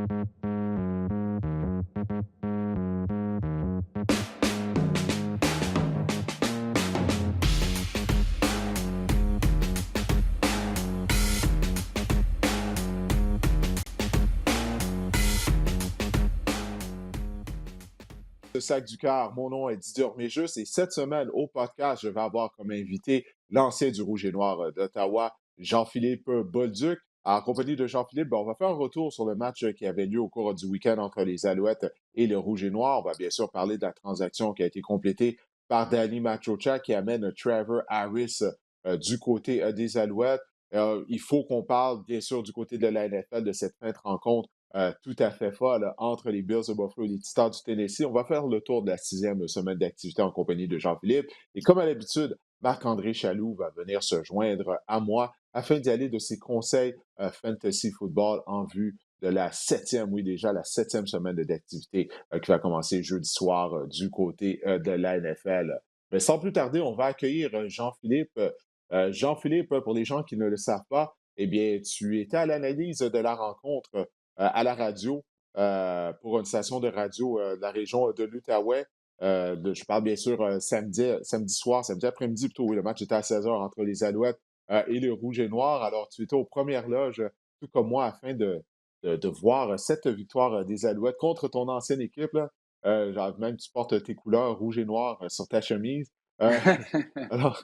Le sac du cœur. Mon nom est Didier Orméjus et cette semaine au podcast, je vais avoir comme invité l'ancien du Rouge et Noir d'Ottawa, Jean-Philippe Bolduc. En compagnie de Jean-Philippe, on va faire un retour sur le match qui avait lieu au cours du week-end entre les Alouettes et le Rouge et Noir. On va bien sûr parler de la transaction qui a été complétée par Danny Machocha qui amène Trevor Harris du côté des Alouettes. Il faut qu'on parle bien sûr du côté de la NFL de cette fin de rencontre tout à fait folle entre les Bills de Buffalo et les Titans du Tennessee. On va faire le tour de la 6e semaine d'activité en compagnie de Jean-Philippe. Et comme à l'habitude, Marc-André Chaloux va venir se joindre à moi afin d'y aller de ses conseils fantasy football en vue de la 7e, oui déjà, la 7e semaine d'activité qui va commencer jeudi soir du côté de la NFL. Mais sans plus tarder, on va accueillir Jean-Philippe. Jean-Philippe, pour les gens qui ne le savent pas, eh bien, tu étais à l'analyse de la rencontre à la radio pour une station de radio de la région de l'Outaouais. Je parle bien sûr samedi soir, samedi après-midi plutôt. Oui, le match était à 16h entre les Alouettes et les Rouges et Noirs. Alors, tu étais aux premières loges, tout comme moi, afin de voir cette victoire des Alouettes contre ton ancienne équipe. Là. Genre, même tu portes tes couleurs rouge et noir sur ta chemise. Euh, alors,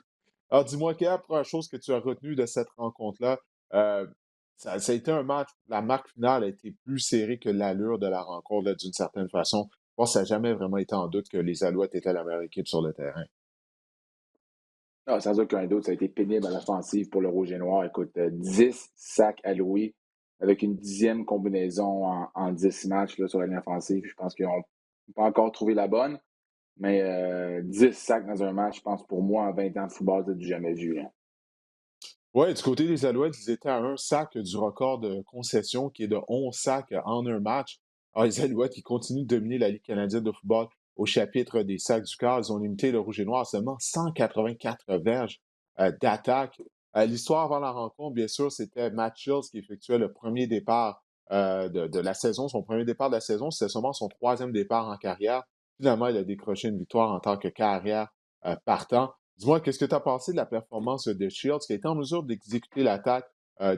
alors, dis-moi, quelle est la première chose que tu as retenue de cette rencontre-là? Euh, ça a été un match, la marque finale a été plus serrée que l'allure de la rencontre, là, d'une certaine façon. Je pense que ça n'a jamais vraiment été en doute que les Alouettes étaient la meilleure équipe sur le terrain. Ah, sans aucun doute, ça a été pénible à l'offensive pour le Rouge et Noir. Écoute, 10 sacs alloués avec une 10e combinaison en 10 matchs là, sur la ligne offensive. Je pense qu'ils n'ont pas encore trouvé la bonne, mais 10 sacs dans un match, je pense pour moi, en 20 ans de football, c'est du jamais vu. Là. Oui, du côté des Alouettes, ils étaient à un sac du record de concession qui est de 11 sacs en un match. Alors, les Alouettes, ils continuent de dominer la Ligue canadienne de football au chapitre des sacs du quart. Ils ont limité le Rouge et Noir à seulement 184 verges d'attaque. L'histoire avant la rencontre, bien sûr, c'était Matt Shields qui effectuait le premier départ de la saison. Son premier départ de la saison, c'était seulement son troisième départ en carrière. Finalement, il a décroché une victoire en tant que carrière partant. Dis-moi, qu'est-ce que tu as pensé de la performance de Shields qui a été en mesure d'exécuter l'attaque,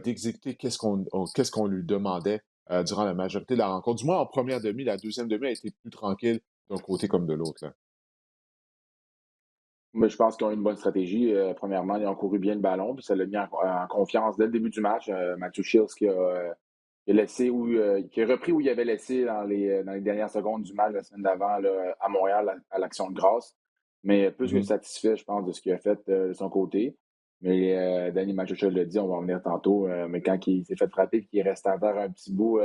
d'exécuter qu'est-ce qu'on lui demandait durant la majorité de la rencontre? Du moins en première demi, la deuxième demi a été plus tranquille d'un côté comme de l'autre. Là. Mais je pense qu'ils ont une bonne stratégie. Premièrement, ils ont couru bien le ballon, puis ça l'a mis en confiance dès le début du match. Matthew Shields qui a laissé qui a repris où il avait laissé dans les dernières secondes du match la semaine d'avant là, à Montréal à l'Action de grâce. Mais plus que Mhm. satisfait, je pense, de ce qu'il a fait de son côté. Mais Danny Machocha l'a dit, on va en venir tantôt. Mais quand il s'est fait frapper et qu'il est resté à terre un petit bout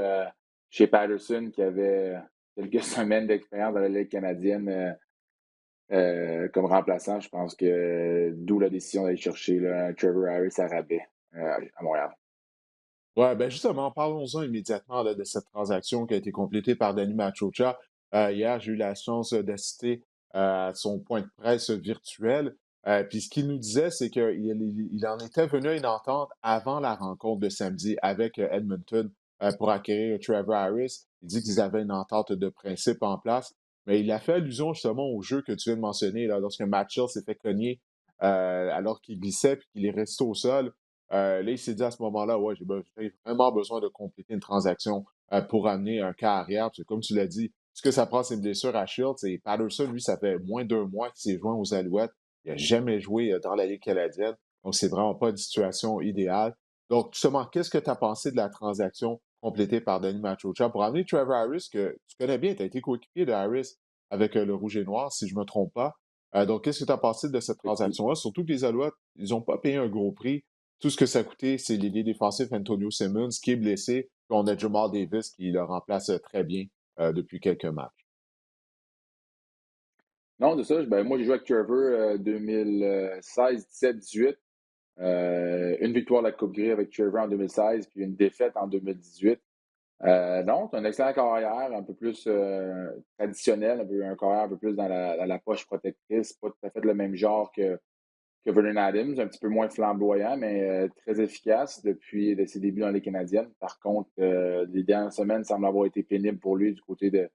chez Patterson, qui avait quelques semaines d'expérience dans la Ligue canadienne comme remplaçant, je pense que d'où la décision d'aller chercher là, Trevor Harris à rabais à Montréal. Ouais, ben justement, parlons-en immédiatement là, de cette transaction qui a été complétée par Danny Machocha. Hier, j'ai eu la chance d'assister à son point de presse virtuel. Puis ce qu'il nous disait, c'est qu'il en était venu à une entente avant la rencontre de samedi avec Edmonton pour acquérir Trevor Harris. Il dit qu'ils avaient une entente de principe en place, mais il a fait allusion justement au jeu que tu viens de mentionner, là, lorsque Matchell s'est fait cogner alors qu'il glissait puis qu'il est resté au sol. Là, il s'est dit à ce moment-là, ouais, j'ai vraiment besoin de compléter une transaction pour amener un cas arrière. Parce que comme tu l'as dit, ce que ça prend, c'est une blessure à Shields. Et Patterson, lui, ça fait moins d'un mois qu'il s'est joint aux Alouettes. Il n'a jamais joué dans la Ligue canadienne. Donc, c'est vraiment pas une situation idéale. Donc, justement, qu'est-ce que tu as pensé de la transaction complétée par Danny Machocha pour amener Trevor Harris, que tu connais bien, tu as été coéquipier de Harris avec le Rouge et Noir, si je ne me trompe pas. Donc, qu'est-ce que tu as pensé de cette transaction-là? Surtout que les Alouettes, ils n'ont pas payé un gros prix. Tout ce que ça a coûté, c'est l'ailier défensif Antonio Simmons qui est blessé. Puis on a Jamal Davis qui le remplace très bien depuis quelques matchs. Non, c'est ça. Ben, moi, j'ai joué avec Trevor 2016, 17, 18. Une victoire de la Coupe Grey avec Trevor en 2016, puis une défaite en 2018. Non, c'est un excellent carrière, un peu plus traditionnel, un carrière un peu plus dans la poche protectrice, pas tout à fait le même genre que que Vernon Adams, un petit peu moins flamboyant, mais très efficace depuis ses débuts dans les Canadiennes. Par contre, les dernières semaines semblent avoir été pénibles pour lui du côté de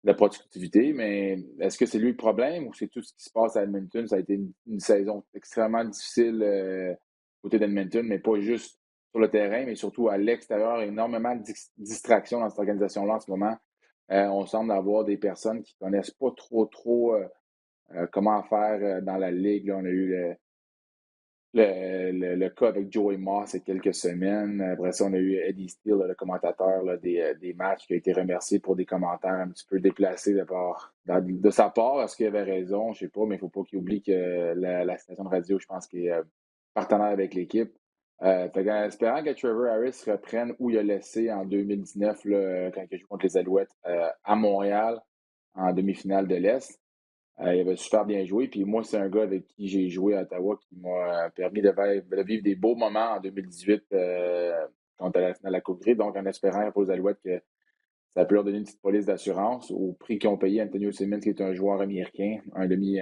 la productivité, mais est-ce que c'est lui le problème ou c'est tout ce qui se passe à Edmonton? Ça a été une saison extrêmement difficile côté d'Edmonton, mais pas juste sur le terrain, mais surtout à l'extérieur. Énormément de distractions dans cette organisation-là en ce moment. On semble avoir des personnes qui connaissent pas trop comment faire dans la ligue. Là, on a eu le cas avec Joey Moss il y a quelques semaines. Après ça, on a eu Eddie Steele, le commentateur là, des matchs, qui a été remercié pour des commentaires un petit peu déplacés de sa part. Est-ce qu'il avait raison? Je ne sais pas, mais il ne faut pas qu'il oublie que la station de radio, je pense qu'il est partenaire avec l'équipe. En espérant que Trevor Harris reprenne où il a laissé en 2019, là, quand il a joué contre les Alouettes à Montréal en demi-finale de l'Est. Il avait super bien joué. Puis moi, c'est un gars avec qui j'ai joué à Ottawa qui m'a permis de vivre des beaux moments en 2018 contre la Coupe Grey. Donc, en espérant pour les Alouettes que ça peut leur donner une petite police d'assurance au prix qu'ils ont payé Antonio Simmons, qui est un joueur américain, un DN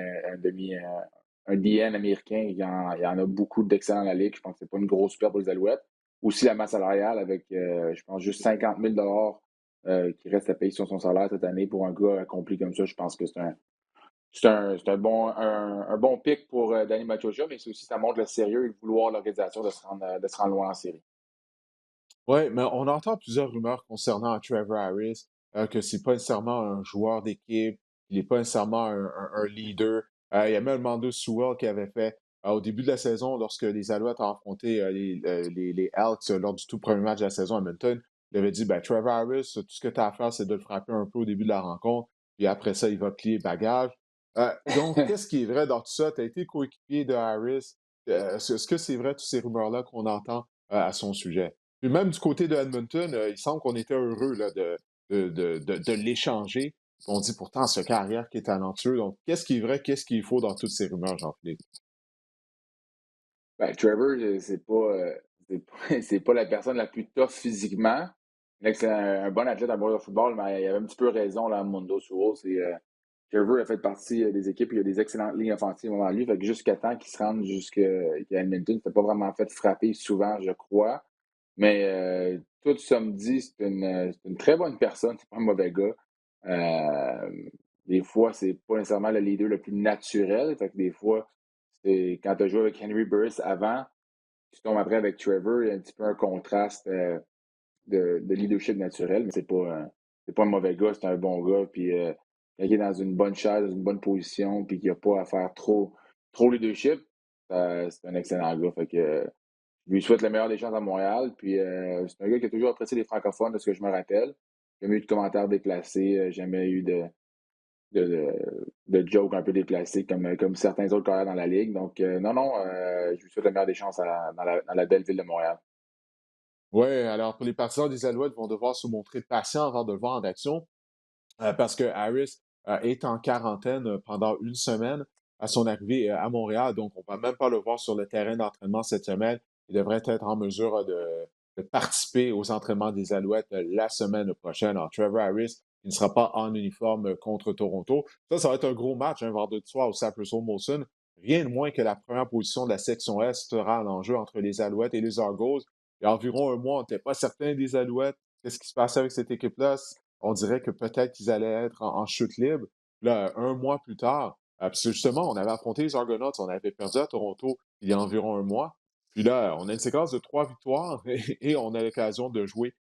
américain. Il y en a beaucoup d'excellents dans la Ligue. Je pense que c'est pas une grosse perte pour les Alouettes. Aussi, la masse salariale avec, je pense, juste 50 000 qui reste à payer sur son salaire cette année pour un gars accompli comme ça. Je pense que c'est un bon pic pour Danny Machocha, mais c'est aussi ça montre le sérieux et le vouloir de l'organisation de se rendre loin en série. Oui, mais on entend plusieurs rumeurs concernant Trevor Harris, que c'est pas nécessairement un joueur d'équipe, il n'est pas nécessairement un leader. Il y a même Mando Sewell qui avait fait, au début de la saison, lorsque les Alouettes ont affronté les Elks lors du tout premier match de la saison à Edmonton, il avait dit, ben, Trevor Harris, tout ce que tu as à faire, c'est de le frapper un peu au début de la rencontre, puis après ça, il va plier bagage. Donc, qu'est-ce qui est vrai dans tout ça? Tu as été coéquipier de Harris. Est-ce que c'est vrai, toutes ces rumeurs-là qu'on entend à son sujet? Puis même du côté de Edmonton, il semble qu'on était heureux là, de l'échanger. On dit pourtant ce carrière qui est talentueux. Donc, qu'est-ce qui est vrai, qu'est-ce qu'il faut dans toutes ces rumeurs, Jean-Philippe? Ben, Trevor, c'est pas la personne la plus tough physiquement. C'est un bon athlète en joueur de football, mais il avait un petit peu raison, là, Mundo Suo. Trevor a fait partie des équipes, il y a des excellentes lignes offensives avant lui. Fait que jusqu'à temps qu'il se rende jusqu'à Edmonton, il n'était pas vraiment fait frapper souvent, je crois. Mais tout ça me dit, c'est une très bonne personne, c'est pas un mauvais gars. Euh, des fois, c'est pas nécessairement le leader le plus naturel. Fait que des fois, c'est quand tu as joué avec Henry Burris avant, tu tombes après avec Trevor, il y a un petit peu un contraste de leadership naturel, mais c'est pas un mauvais gars, c'est un bon gars. Puis quand il est dans une bonne chaise, dans une bonne position, puis qu'il n'a pas à faire trop leadership, c'est un excellent gars. Fait que je lui souhaite le meilleur des chances à Montréal. Puis c'est un gars qui a toujours apprécié les francophones, de ce que je me rappelle. Jamais eu de commentaires déplacés, jamais eu de jokes un peu déplacés comme certains autres carrières dans la Ligue. Donc, non, je lui souhaite le meilleur des chances dans la belle ville de Montréal. Oui, alors pour les partisans des Alouettes, ils vont devoir se montrer patients avant de le voir en action. Parce que Harris est en quarantaine pendant une semaine à son arrivée à Montréal. Donc, on ne va même pas le voir sur le terrain d'entraînement cette semaine. Il devrait être en mesure de participer aux entraînements des Alouettes la semaine prochaine. Alors, Trevor Harris, il ne sera pas en uniforme contre Toronto. Ça va être un gros match, un vendredi soir au Sapperso Molson. Rien de moins que la première position de la section Est sera en enjeu entre les Alouettes et les Argos. Il y a environ un mois, on n'était pas certain des Alouettes. Qu'est-ce qui se passait avec cette équipe-là? On dirait que peut-être qu'ils allaient être en chute libre. Là, un mois plus tard, parce que justement, on avait affronté les Argonauts, on avait perdu à Toronto il y a environ un mois. Puis là, on a une séquence de 3 victoires et on a l'occasion de jouer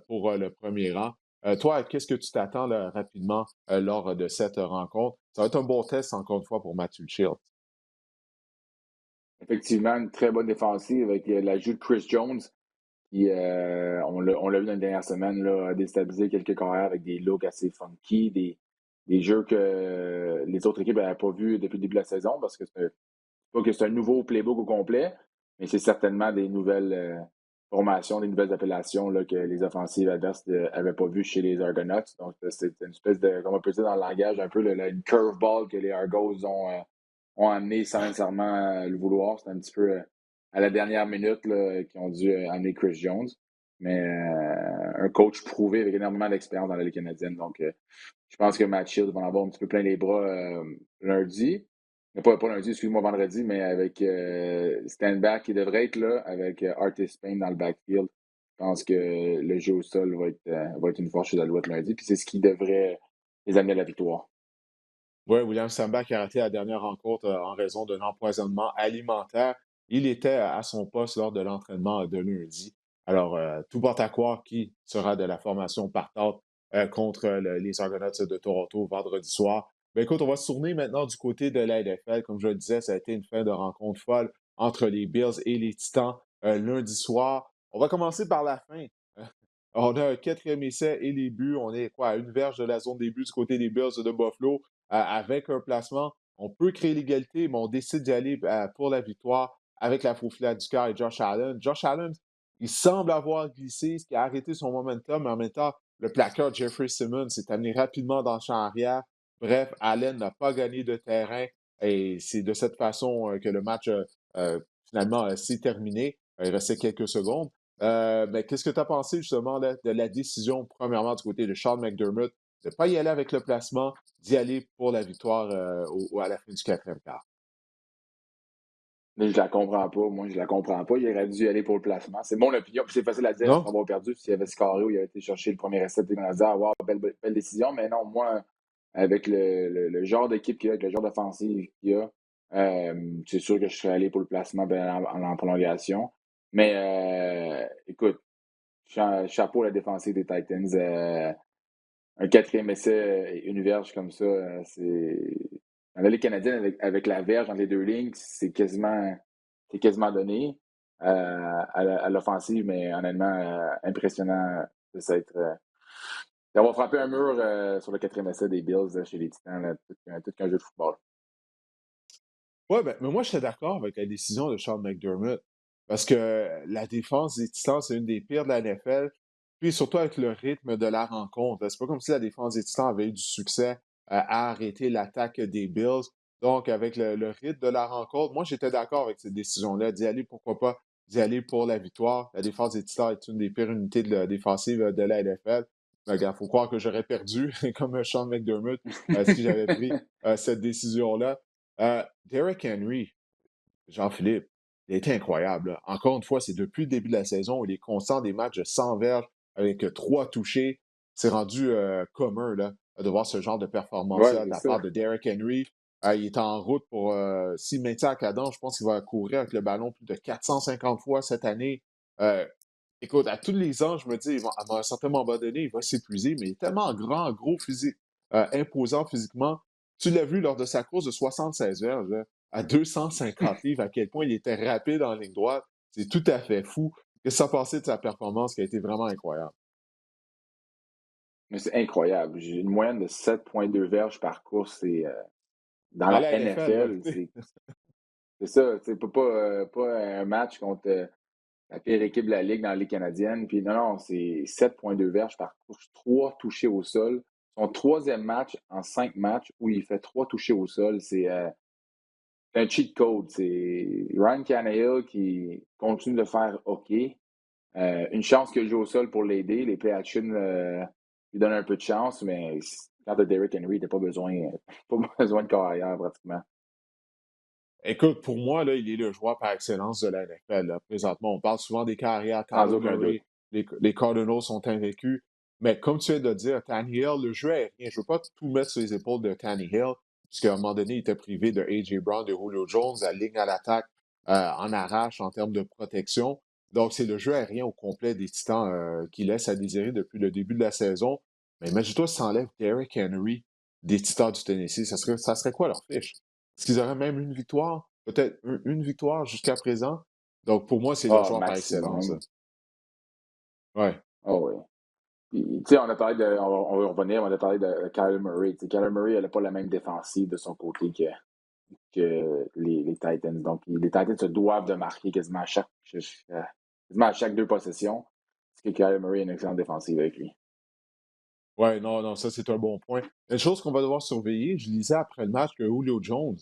pour le premier rang. Toi, qu'est-ce que tu t'attends là, rapidement lors de cette rencontre? Ça va être un bon test, encore une fois, pour Matthew Shields. Effectivement, une très bonne défensive avec l'ajout de Chris Jones, qui, on l'a vu dans les dernières semaines, là, déstabiliser quelques carrières avec des looks assez funky, des jeux que les autres équipes n'avaient pas vus depuis le début de la saison, parce que pas que c'est un nouveau playbook au complet, mais c'est certainement des nouvelles formations, des nouvelles appellations là, que les offensives adverses n'avaient pas vues chez les Argonauts. Donc, c'est une espèce de, comme on peut dire dans le langage, un peu une curveball que les Argos ont amené sans nécessairement le vouloir. C'est un petit peu à la dernière minute là, qu'ils ont dû amener Chris Jones. Mais un coach prouvé avec énormément d'expérience dans la Ligue canadienne. Donc, je pense que Matt Shields va en avoir un petit peu plein les bras lundi. Mais pas lundi, excuse-moi, vendredi, mais avec Stanback qui devrait être là, avec Artis Payne dans le backfield. Je pense que le jeu au sol va être une force chez l'Alouette lundi, puis c'est ce qui devrait les amener à la victoire. Oui, William Samba qui a raté la dernière rencontre en raison d'un empoisonnement alimentaire. Il était à son poste lors de l'entraînement de lundi. Alors, tout porte à croire qui sera de la formation partante contre les Argonauts de Toronto vendredi soir. Ben, écoute, on va se tourner maintenant du côté de la NFL. Comme je le disais, ça a été une fin de rencontre folle entre les Bills et les Titans lundi soir. On va commencer par la fin. On a un quatrième essai et les buts. On est quoi, à une verge de la zone des buts du côté des Bills de Buffalo. Avec un placement, on peut créer l'égalité, mais on décide d'y aller pour la victoire avec la faufilade du cœur et Josh Allen. Josh Allen, il semble avoir glissé, ce qui a arrêté son momentum, mais en même temps, le plaqueur Jeffrey Simmons s'est amené rapidement dans le champ arrière. Bref, Allen n'a pas gagné de terrain et c'est de cette façon que le match finalement s'est terminé. Il restait quelques secondes. Mais qu'est-ce que tu as pensé justement là, de la décision, premièrement, du côté de Sean McDermott, de ne pas y aller avec le placement, d'y aller pour la victoire à la fin du quatrième quart? Mais je la comprends pas. Moi, je la comprends pas. Il aurait dû aller pour le placement. C'est mon opinion. Puis c'est facile à dire après Non? avoir perdu. S'il avait scoré ou il avait été chercher le premier essai, puis on a dit, ah, wow, belle décision. Mais non, moi, avec le genre d'équipe qu'il y a, avec le genre d'offensive qu'il y a, c'est sûr que je serais allé pour le placement en prolongation. Mais écoute, chapeau à la défensive des Titans. Un quatrième essai et une verge comme ça, c'est. Dans la Ligue canadienne, avec la verge entre les deux lignes, c'est quasiment donné à l'offensive, mais honnêtement, impressionnant de d'avoir frappé un mur sur le quatrième essai des Bills chez les Titans, là, tout qu'un jeu de football. Oui, ben, mais moi, je suis d'accord avec la décision de Sean McDermott. Parce que la défense des Titans, c'est une des pires de la NFL. Puis surtout avec le rythme de la rencontre. C'est pas comme si la défense des Titans avait eu du succès à arrêter l'attaque des Bills. Donc, avec le rythme de la rencontre, moi, j'étais d'accord avec cette décision-là, d'y aller, pourquoi pas, d'y aller pour la victoire. La défense des Titans est une des pires unités de la défensive de la NFL. Mais il faut croire que j'aurais perdu, comme Sean McDermott, si j'avais pris cette décision-là. Derrick Henry, Jean-Philippe, il a été incroyable, là. Encore une fois, c'est depuis le début de la saison où il est constant des matchs de 100 verges avec 3 touchés. C'est rendu commun là, de voir ce genre de Ouais, performance-là de c'est la part ça. de Derrick Henry. Il est en route pour, s'il maintient à cadence, je pense qu'il va courir avec le ballon plus de 450 fois cette année. Euh, Écoute, à tous les ans, je me dis, à un certain moment donné, il va s'épuiser, mais il est tellement grand, gros physique, imposant physiquement. Tu l'as vu lors de sa course de 76 verges, là, à 250 livres, à quel point il était rapide en ligne droite. C'est tout à fait fou. Qu'est-ce que ça passait de sa performance qui a été vraiment incroyable? Mais c'est incroyable. J'ai une moyenne de 7,2 verges par course. Dans Dans la la NFL, là, NFL, tu sais. c'est ça. C'est pas un match contre la pire équipe de la Ligue dans la Ligue canadienne. Puis non, c'est 7,2 verges par course, 3 touchés au sol. Son troisième match en 5 matchs où il fait 3 touchés au sol, c'est un cheat code. C'est Ryan Tannehill qui continue de faire OK. Une chance qu'il joue au sol pour l'aider. Les play action lui donnent un peu de chance, mais quand t'as Derrick Henry, t'as pas besoin, pas besoin de carrière pratiquement. Écoute, pour moi, là, il est le joueur par excellence de la NFL, là. Présentement, on parle souvent des carrières, Sans Kyler aucun doute. Murray, les Cardinals sont invaincus. Mais comme tu viens de le dire, Tannehill, le jeu aérien, je ne veux pas tout mettre sur les épaules de Tannehill, puisqu'à un moment donné, il était privé de A.J. Brown, de Julio Jones, la ligne à l'attaque en arrache en termes de protection. Donc, c'est le jeu aérien au complet des Titans qui laisse à désirer depuis le début de la saison. Mais imagine-toi si t'enlèves Derrick Henry des Titans du Tennessee, ça serait quoi leur fiche? Est-ce qu'ils auraient même une victoire? Peut-être une victoire jusqu'à présent. Donc, pour moi, c'est le Ah, joueur par excellence, là. maximum. Ouais. Ah oui. Puis, tu sais, on a parlé de. On va revenir, on a parlé de Kyler Murray. Tu sais, Kyler Murray, elle n'a pas la même défensive de son côté que les Titans. Donc, les Titans se doivent de marquer quasiment à chaque 2 possessions. Parce que Kyler Murray a une excellente défensive avec lui. Ouais, non, non, ça, c'est un bon point. Une chose qu'on va devoir surveiller, je lisais après le match que Julio Jones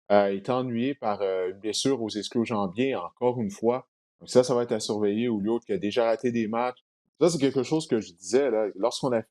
est ennuyé par une blessure aux ischio-jambiers encore une fois. Donc, ça va être à surveiller. Julio qui a déjà raté des matchs. Ça, c'est quelque chose que je disais, là. Lorsqu'on a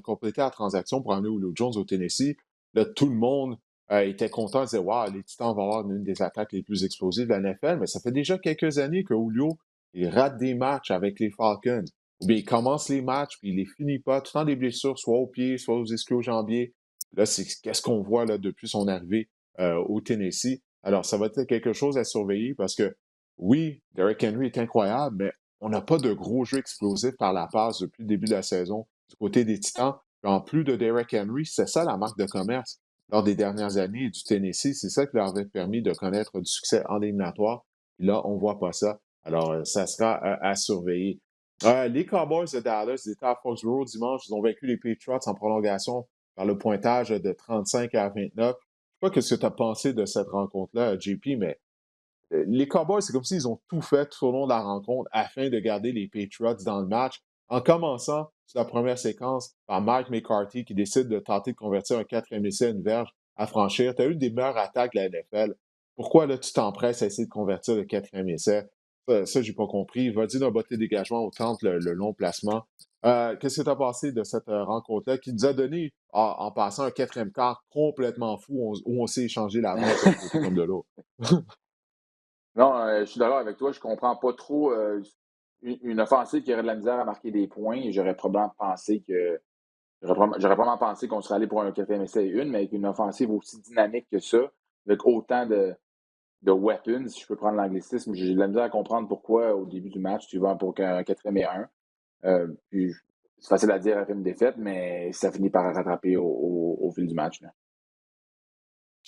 complété la transaction pour amener Julio Jones au Tennessee, là, tout le monde étaient contents, ils disaient: «Waouh, les Titans vont avoir une des attaques les plus explosives de la NFL», mais ça fait déjà quelques années que Julio, il rate des matchs avec les Falcons. Ou bien il commence les matchs, puis il les finit pas, tout le temps des blessures, soit aux pieds, soit aux ischio-jambiers. Là, c'est qu'est-ce qu'on voit là, depuis son arrivée au Tennessee. Alors, ça va être quelque chose à surveiller parce que, oui, Derrick Henry est incroyable, mais on n'a pas de gros jeux explosifs par la passe depuis le début de la saison du côté des Titans. Puis en plus de Derrick Henry, c'est ça la marque de commerce lors des dernières années du Tennessee. C'est ça qui leur avait permis de connaître du succès en éliminatoire. Puis là, on ne voit pas ça. Alors, ça sera à surveiller. Les Cowboys de Dallas, ils étaient à Foxborough dimanche. Ils ont vaincu les Patriots en prolongation par le pointage de 35-29. Je sais pas ce que tu as pensé de cette rencontre-là, JP, mais les Cowboys, c'est comme s'ils ont tout fait tout au long de la rencontre afin de garder les Patriots dans le match, en commençant sur la première séquence par Mike McCarthy qui décide de tenter de convertir un quatrième essai à une verge à franchir. Tu as eu une des meilleures attaques de la NFL. Pourquoi là, tu t'empresses à essayer de convertir le quatrième essai? Ça j'ai pas compris. Va-t-il d'un botté dégagement au centre le long placement? Qu'est-ce que tu as pensé de cette rencontre-là qui nous a donné, en passant, un quatrième quart complètement fou où on s'est échangé l'avance d'un côté comme de l'autre? Non, je suis d'accord avec toi. Je comprends pas trop une offensive qui aurait de la misère à marquer des points. J'aurais probablement pensé qu'on serait allé pour un quatrième essai et une, mais avec une offensive aussi dynamique que ça, avec autant de weapons, si je peux prendre l'anglicisme, j'ai de la misère à comprendre pourquoi au début du match, tu vas pour un quatrième et un. Puis c'est facile à dire après une défaite, mais ça finit par rattraper au fil du match, là.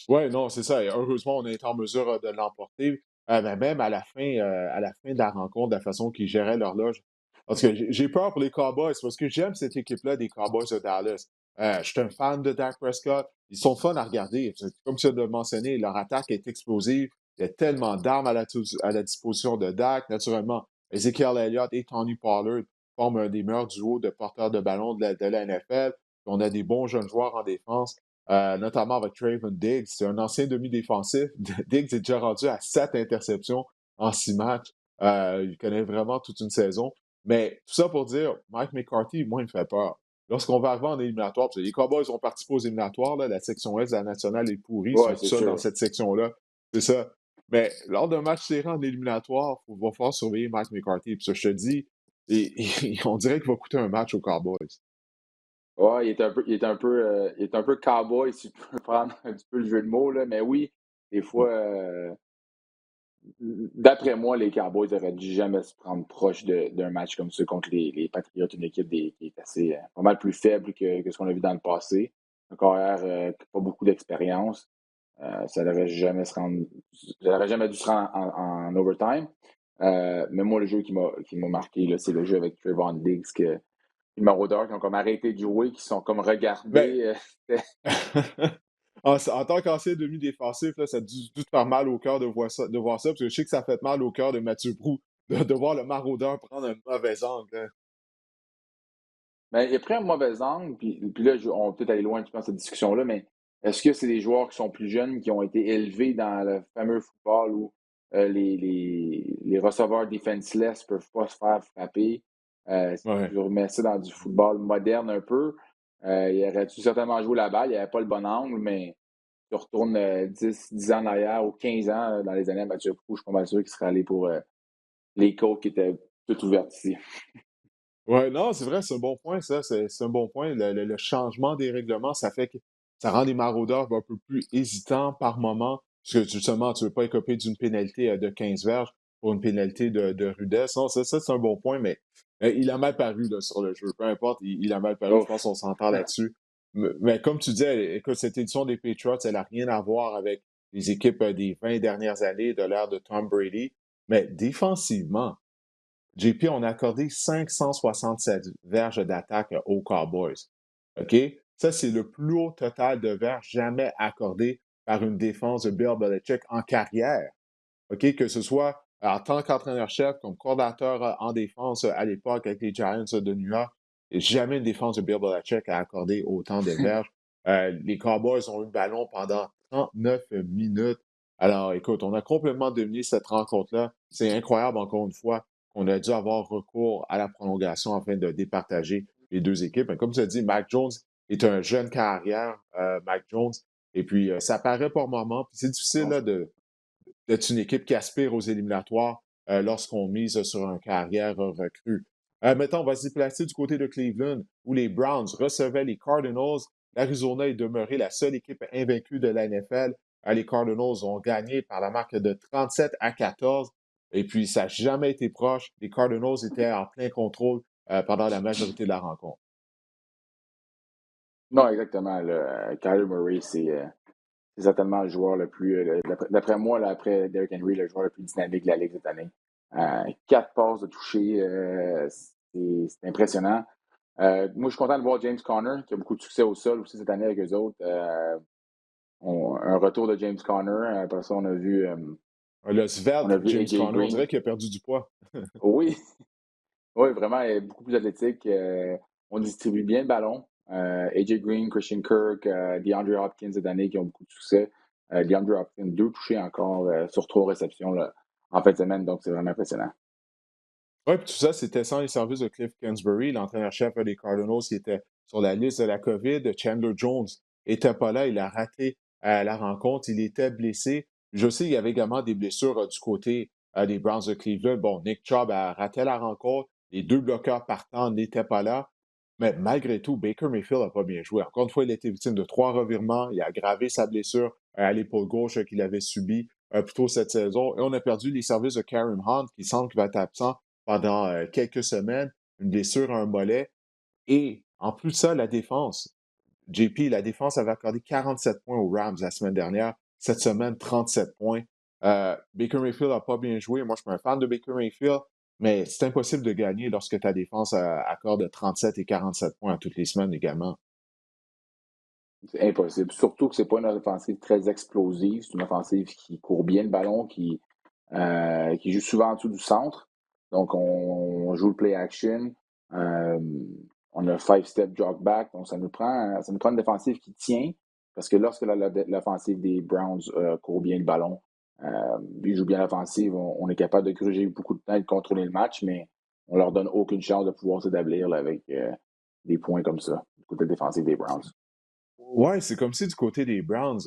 Ouais, non, c'est ça. Et heureusement, on a été en mesure de l'emporter. Mais même à la fin de la rencontre, de la façon qu'ils géraient l'horloge. Parce que j'ai peur pour les Cowboys, parce que j'aime cette équipe-là des Cowboys de Dallas. Je suis un fan de Dak Prescott. Ils sont fun à regarder. Comme tu l'as mentionné, leur attaque est explosive. Il y a tellement d'armes à la disposition de Dak. Naturellement, Ezekiel Elliott et Tony Pollard forment un des meilleurs duos de porteurs de ballon de la NFL. On a des bons jeunes joueurs en défense. Notamment avec Trayvon Diggs. C'est un ancien demi-défensif. Diggs est déjà rendu à 7 interceptions en 6 matchs. Il connaît vraiment toute une saison. Mais tout ça pour dire, Mike McCarthy, moi, il me fait peur. Lorsqu'on va arriver en éliminatoire, parce que les Cowboys ont participé aux éliminatoires, là, la section Est de la nationale est pourrie, ils Ouais, sont tout c'est seuls dans sûr. cette section-là. C'est ça. Mais lors d'un match serré en éliminatoire, il va falloir surveiller Mike McCarthy. Puis ça, je te dis, on dirait qu'il va coûter un match aux Cowboys. Ouais, il est un peu cowboy, si tu peux prendre un petit peu le jeu de mots, là. Mais oui, des fois, d'après moi, les Cowboys auraient dû jamais se prendre proche d'un match comme ça contre les Patriots, une équipe qui est assez pas mal plus faible que ce qu'on a vu dans le passé. Un carrière pas beaucoup d'expérience. Ça n'aurait jamais ça n'aurait jamais dû se rendre en overtime. Mais moi, le jeu qui m'a marqué, là, c'est le jeu avec Trevon Diggs, les maraudeurs qui ont comme arrêté de jouer, qui sont comme Ben, regardés. en tant qu'ancien demi-défensif, là, ça a dû te faire mal au cœur de voir ça, parce que je sais que ça fait mal au cœur de Mathieu Brou de voir le maraudeur prendre un mauvais angle, hein. Mais il a pris un mauvais angle, puis là, on va peut-être aller loin un petit peu dans cette discussion-là, mais est-ce que c'est des joueurs qui sont plus jeunes, qui ont été élevés dans le fameux football où les receveurs defenseless ne peuvent pas se faire frapper? Si Ouais. tu remets ça dans du football moderne un peu, il aurait dû certainement jouer la balle, il n'avait pas le bon angle, mais tu retournes 10 ans en arrière ou 15 ans dans les années à Mathieu Prou, je suis pas mal sûr qu'il serait allé pour les côtes qui étaient toutes ouvertes ici. Ouais, non, c'est vrai, c'est un bon point, ça. C'est un bon point. Le changement des règlements, ça fait que ça rend les maraudeurs un peu plus hésitants par moment. Parce que justement, tu ne veux pas écoper d'une pénalité de 15 verges pour une pénalité de rudesse. Non, ça c'est un bon point, mais il a mal paru là, sur le jeu. Peu importe, il a mal paru. Je pense Ouf. qu'on s'entend là-dessus. Mais comme tu disais, écoute, cette édition des Patriots, elle n'a rien à voir avec les équipes des 20 dernières années de l'ère de Tom Brady. Mais défensivement, JP, on a accordé 567 verges d'attaque aux Cowboys. OK? Ça, c'est le plus haut total de verges jamais accordé par une défense de Bill Belichick en carrière. OK? Que ce soit en tant qu'entraîneur-chef, comme coordinateur en défense à l'époque avec les Giants de New York, jamais une défense de Bill Belichick a accordé autant de verges. Les Cowboys ont eu le ballon pendant 39 minutes. Alors, écoute, on a complètement dominé cette rencontre-là. C'est incroyable, encore une fois, qu'on a dû avoir recours à la prolongation afin de départager les deux équipes. Mais comme tu as dit, Mac Jones est un jeune carrière, Mac Jones. Et puis, ça paraît par moment. Puis c'est difficile là, d'être une équipe qui aspire aux éliminatoires lorsqu'on mise sur un carrière recrue. Mettons, on va se déplacer du côté de Cleveland, où les Browns recevaient les Cardinals. L'Arizona est demeurée la seule équipe invaincue de la NFL. Les Cardinals ont gagné par la marque de 37-14. Et puis, ça n'a jamais été proche. Les Cardinals étaient en plein contrôle pendant la majorité de la rencontre. Non, exactement. Kyler Murray, c'est certainement le joueur le plus, d'après moi, là, après Derrick Henry, le joueur le plus dynamique de la Ligue cette année. 4 passes de toucher, c'est impressionnant. Moi, je suis content de voir James Conner, qui a beaucoup de succès au sol aussi cette année avec eux autres. Un retour de James Conner. Après ça, Le on a svelte vu James AJ Conner, on Green. dirait qu'il a perdu du poids. Oui, oui, vraiment, il est beaucoup plus athlétique. On distribue bien le ballon. AJ Green, Christian Kirk, DeAndre Hopkins cette année qui ont beaucoup de succès. DeAndre Hopkins, 2 touchés encore sur 3 réceptions là, en fin de semaine, donc c'est vraiment impressionnant. Oui, puis tout ça, c'était sans les services de Cliff Kingsbury, l'entraîneur-chef des Cardinals, qui était sur la liste de la COVID. Chandler Jones n'était pas là, il a raté la rencontre, il était blessé. Je sais, il y avait également des blessures du côté des Browns de Cleveland. Bon, Nick Chubb a raté la rencontre, les 2 bloqueurs partants n'étaient pas là, mais malgré tout, Baker Mayfield n'a pas bien joué. Encore une fois, il a été victime de 3 revirements, il a aggravé sa blessure à l'épaule gauche qu'il avait subie plus tôt cette saison, et on a perdu les services de Kareem Hunt, qui semble qu'il va être absent pendant quelques semaines, une blessure à un mollet. Et en plus de ça, la défense. JP, la défense avait accordé 47 points aux Rams la semaine dernière. Cette semaine, 37 points. Baker Mayfield n'a pas bien joué. Moi, je suis un fan de Baker Mayfield, mais c'est impossible de gagner lorsque ta défense accorde 37 et 47 points à toutes les semaines également. C'est impossible. Surtout que c'est pas une offensive très explosive. C'est une offensive qui court bien le ballon, qui joue souvent en dessous du centre. Donc, on joue le play action. Euh, on a 5-step drop back. Donc, ça nous prend une défensive qui tient. Parce que lorsque l'offensive des Browns court bien le ballon, ils jouent bien l'offensive, on est capable de gruger beaucoup de temps et de contrôler le match, mais on leur donne aucune chance de pouvoir s'établir là, avec des points comme ça, du côté défensif des Browns. Ouais, c'est comme si du côté des Browns,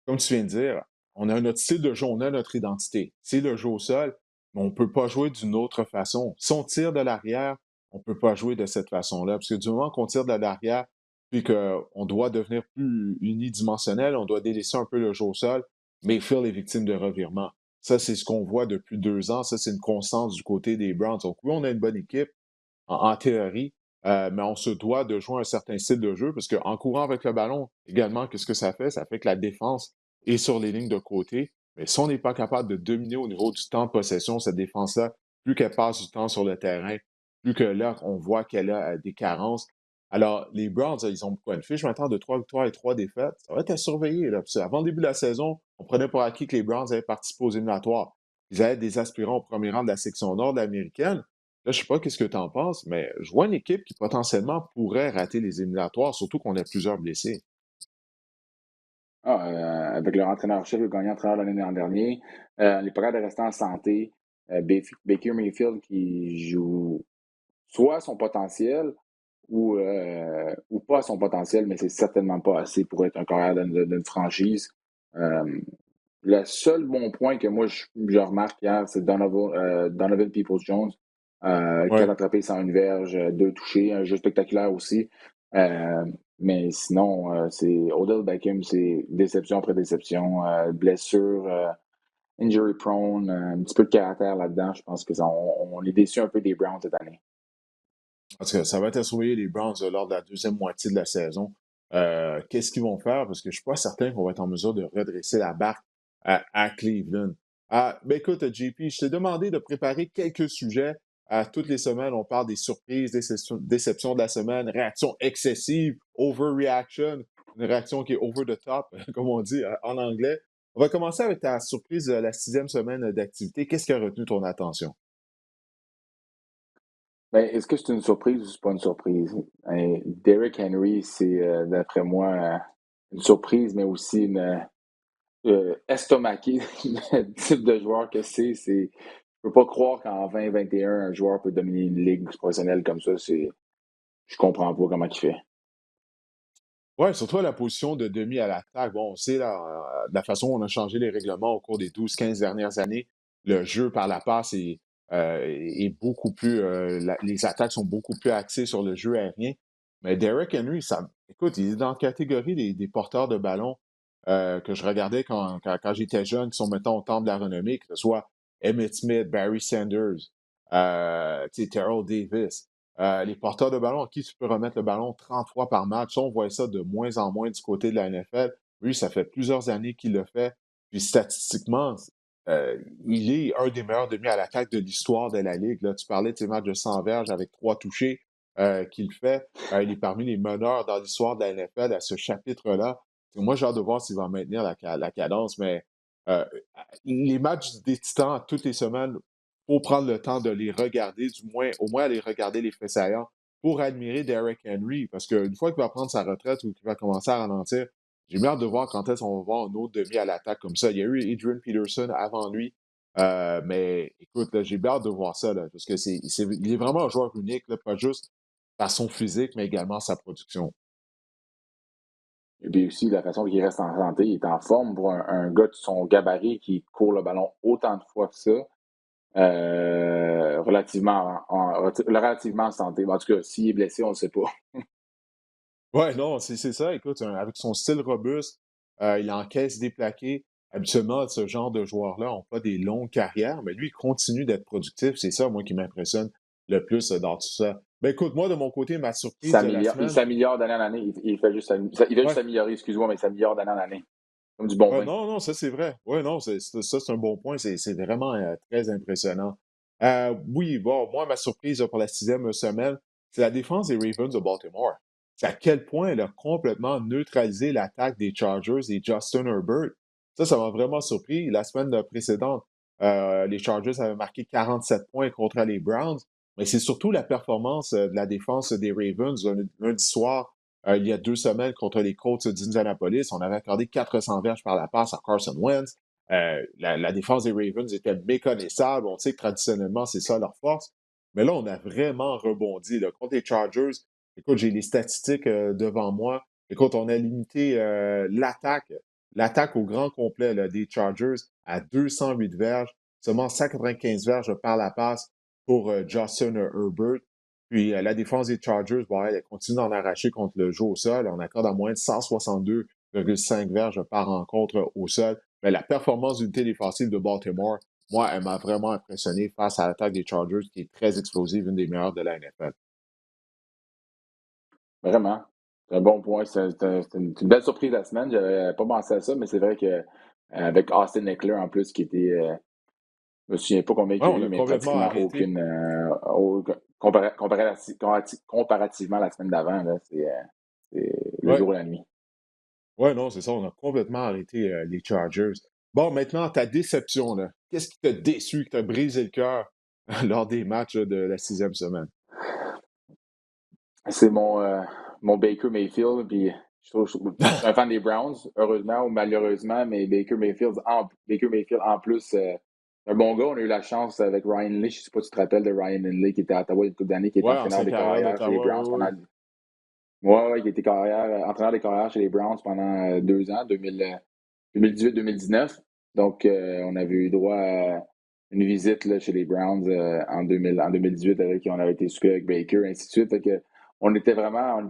comme tu viens de dire, on a notre style de jeu, on a notre identité. C'est le jeu au sol, mais on ne peut pas jouer d'une autre façon. Si on tire de l'arrière, on ne peut pas jouer de cette façon-là. Parce que du moment qu'on tire de l'arrière, puis qu'on doit devenir plus unidimensionnel, on doit délaisser un peu le jeu au sol, Mayfield est victime de revirement. Ça, c'est ce qu'on voit depuis 2 ans. Ça, c'est une constance du côté des Browns. Donc oui, on a une bonne équipe, en théorie, mais on se doit de jouer un certain style de jeu parce qu'en courant avec le ballon, également, qu'est-ce que ça fait? Ça fait que la défense est sur les lignes de côté. Mais si on n'est pas capable de dominer au niveau du temps de possession, cette défense-là, plus qu'elle passe du temps sur le terrain, plus que là, on voit qu'elle a des carences. Alors, les Browns, ils ont quoi? Une fiche maintenant de 3 victoires et 3 défaites. Ça va être à surveiller, là. Parce avant le début de la saison, on prenait pour acquis que les Browns avaient participé aux éliminatoires. Ils avaient des aspirants au premier rang de la section nord de l'américaine. Là, je sais pas qu'est-ce que tu en penses, mais je vois une équipe qui potentiellement pourrait rater les éliminatoires, surtout qu'on a plusieurs blessés. Avec leur entraîneur-chef, le gagnant entraîneur l'année dernière, on est pas capable de rester en santé. Baker Mayfield qui joue soit à son potentiel ou pas à son potentiel, mais c'est certainement pas assez pour être un carrière d'une franchise. Euh, le seul bon point que moi je remarque hier, c'est Donovan Peoples-Jones, qui a Ouais. attrapé 101 verges, 2 touchés, un jeu spectaculaire aussi. Euh, mais sinon, c'est Odell Beckham, c'est déception après déception, blessure, injury prone, un petit peu de caractère là-dedans. Je pense que on est déçu un peu des Browns cette année. Parce que ça va être à surveiller les Browns lors de la deuxième moitié de la saison. Qu'est-ce qu'ils vont faire? Parce que je suis pas certain qu'on va être en mesure de redresser la barque à Cleveland. Ben écoute, JP, je t'ai demandé de préparer quelques sujets. Toutes les semaines, on parle des surprises, déceptions de la semaine, réaction excessive, overreaction, une réaction qui est over the top, comme on dit en anglais. On va commencer avec ta surprise de la 6e semaine d'activité. Qu'est-ce qui a retenu ton attention? Ben, est-ce que c'est une surprise ou c'est pas une surprise? Derrick Henry, c'est d'après moi une surprise, mais aussi une estomaqué le type de joueur que je peux pas croire qu'en 2021, un joueur peut dominer une ligue professionnelle comme ça. Je comprends pas comment il fait. Ouais, surtout à la position de demi à l'attaque. Bon, on sait la façon dont on a changé les règlements au cours des 12, 15 dernières années. Le jeu par la passe est beaucoup plus. Les attaques sont beaucoup plus axées sur le jeu aérien. Mais Derrick Henry, écoute, il est dans la catégorie des porteurs de ballon que je regardais quand j'étais jeune, qui sont maintenant au temple de la renommée, que ce soit Emmitt Smith, Barry Sanders, tu sais, Terrell Davis. Les porteurs de ballon à qui tu peux remettre le ballon 30 fois par match, ça, on voit ça de moins en moins du côté de la NFL. Lui, ça fait plusieurs années qu'il le fait. Puis statistiquement, euh, il est un des meilleurs demi à l'attaque de l'histoire de la Ligue. Là, tu parlais de ses matchs de 100 verges avec 3 touchés qu'il fait. Il est parmi les meneurs dans l'histoire de la NFL à ce chapitre-là. Moi, j'ai hâte de voir s'il va maintenir la cadence, mais euh, les matchs des Titans toutes les semaines, faut prendre le temps de les regarder, au moins aller regarder les faits saillants pour admirer Derrick Henry. Parce qu'une fois qu'il va prendre sa retraite ou qu'il va commencer à ralentir, j'ai bien hâte de voir quand est-ce qu'on va voir un autre demi à l'attaque comme ça. Il y a eu Adrian Peterson avant lui. Mais écoute, là, j'ai bien hâte de voir ça, là, parce que il est vraiment un joueur unique, là, pas juste par son physique, mais également sa production. Et puis aussi, la façon qu'il reste en santé, il est en forme pour un gars de son gabarit qui court le ballon autant de fois que ça. Relativement en santé. En tout cas, s'il est blessé, on ne le sait pas. Ouais, non, c'est ça. Écoute, avec son style robuste, il encaisse des plaqués. Habituellement, ce genre de joueurs-là n'ont pas des longues carrières, mais lui, il continue d'être productif. C'est ça, moi, qui m'impressionne le plus dans tout ça. Ben écoute, moi, de mon côté, ma surprise de la Il semaine, s'améliore d'année en année. Il fait juste ouais, s'améliorer, excuse-moi, mais il s'améliore d'année en année. Comme du bon ouais, vin. non, non, ça c'est vrai. Ouais, non, ça c'est un bon point. C'est vraiment très impressionnant. Oui, bon, moi, ma surprise pour la 6e semaine, c'est la défense des Ravens de Baltimore. C'est à quel point elle a complètement neutralisé l'attaque des Chargers et Justin Herbert. Ça m'a vraiment surpris. La semaine précédente, les Chargers avaient marqué 47 points contre les Browns, mais c'est surtout la performance de la défense des Ravens lundi soir il y a 2 semaines contre les Colts d'Indianapolis. On avait accordé 400 verges par la passe à Carson Wentz. La défense des Ravens était méconnaissable. On sait que traditionnellement, c'est ça leur force. Mais là, on a vraiment rebondi. Là. Contre les Chargers, écoute, j'ai les statistiques devant moi. Écoute, on a limité l'attaque au grand complet là, des Chargers à 208 verges, seulement 195 verges par la passe pour Justin Herbert. Puis la défense des Chargers, bon, elle continue d'en arracher contre le jeu au sol. On accorde en moyenne 162,5 verges par rencontre au sol. Mais la performance d'unité défensive de Baltimore, moi, elle m'a vraiment impressionné face à l'attaque des Chargers, qui est très explosive, une des meilleures de la NFL. Vraiment. C'est un bon point. C'est une belle surprise de la semaine. J'avais pas pensé à ça, mais c'est vrai que avec Austin Eckler en plus, qui était. Je me souviens pas combien Ouais, il y a on eu, a mais complètement pratiquement arrêté. aucune. Comparativement à la semaine d'avant, là, c'est le Ouais, jour et la nuit. ouais, non, c'est ça, on a complètement arrêté les Chargers. Bon, maintenant, ta déception, là. Qu'est-ce qui t'a déçu, qui t'a brisé le cœur lors des matchs là, de la 6e semaine? C'est mon Baker Mayfield, puis je suis un fan des Browns, heureusement ou malheureusement, mais Baker Mayfield en plus, un bon gars. On a eu la chance avec Ryan Lee, je sais pas si tu te rappelles de Ryan Lee qui était à Ottawa il y a une couple d'années, qui était Ouais, entraîneur ancien des carrière carrières chez les d'Ottawa, Browns oui, pendant. oui. Ouais, ouais, qui était entraîneur des carrières chez les Browns pendant 2 ans, 2018-2019. Donc, on avait eu droit à une visite là, chez les Browns en 2018 avec qui on avait été souper avec Baker, ainsi de suite. Fait que on était vraiment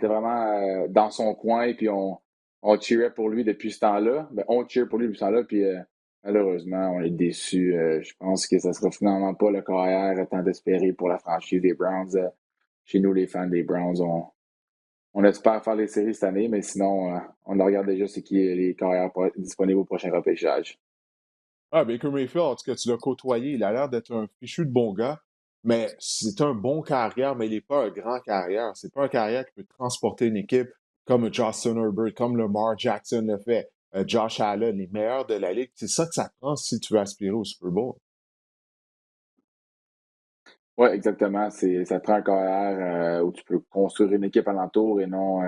dans son coin, puis on cheerait pour lui depuis ce temps-là. Ben, on cheer pour lui depuis ce temps-là, puis malheureusement, on est déçus. Je pense que ça sera finalement pas le carrière tant espéré pour la franchise des Browns. Chez nous, les fans des Browns, on espère faire les séries cette année, mais sinon, on regarde déjà ce qui est les carrières disponibles au prochain repêchage. Ah, Baker Mayfield, en tout cas, tu l'as côtoyé. Il a l'air d'être un fichu de bon gars, mais c'est un bon carrière, mais il n'est pas un grand carrière. C'est pas un carrière qui peut transporter une équipe comme Justin Herbert, comme Lamar Jackson le fait, Josh Allen, les meilleurs de la ligue. C'est ça que ça prend si tu veux aspirer au Super Bowl. Oui, exactement. Ça prend un carrière où tu peux construire une équipe alentour et non.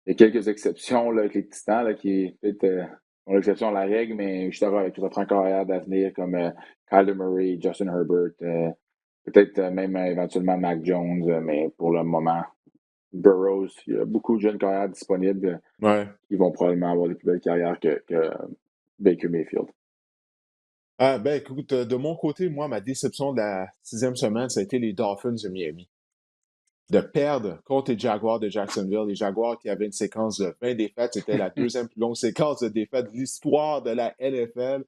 Il y a quelques exceptions là, avec les Titans là, qui peut-être ont l'exception à la règle, mais je suis d'accord avec toi. Ça prend un carrière d'avenir comme Kyler Murray, Justin Herbert, peut-être même éventuellement Mac Jones, mais pour le moment. Burroughs. Il y a beaucoup de jeunes carrières disponibles Ouais. qui vont probablement avoir des plus belles carrières que Baker Mayfield. Ah, ben, écoute, de mon côté, moi, ma déception de la sixième semaine, ça a été les Dolphins de Miami. De perdre contre les Jaguars de Jacksonville. Les Jaguars qui avaient une séquence de 20 défaites. C'était la deuxième plus longue séquence de défaites de l'histoire de la NFL.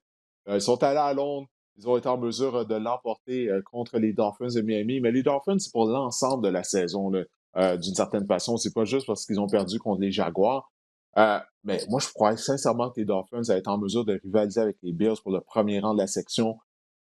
Ils sont allés à Londres. Ils ont été en mesure de l'emporter contre les Dolphins de Miami. Mais les Dolphins, c'est pour l'ensemble de la saison, là, d'une certaine façon. C'est pas juste parce qu'ils ont perdu contre les Jaguars. Mais moi, je crois sincèrement que les Dolphins allaient être en mesure de rivaliser avec les Bills pour le premier rang de la section.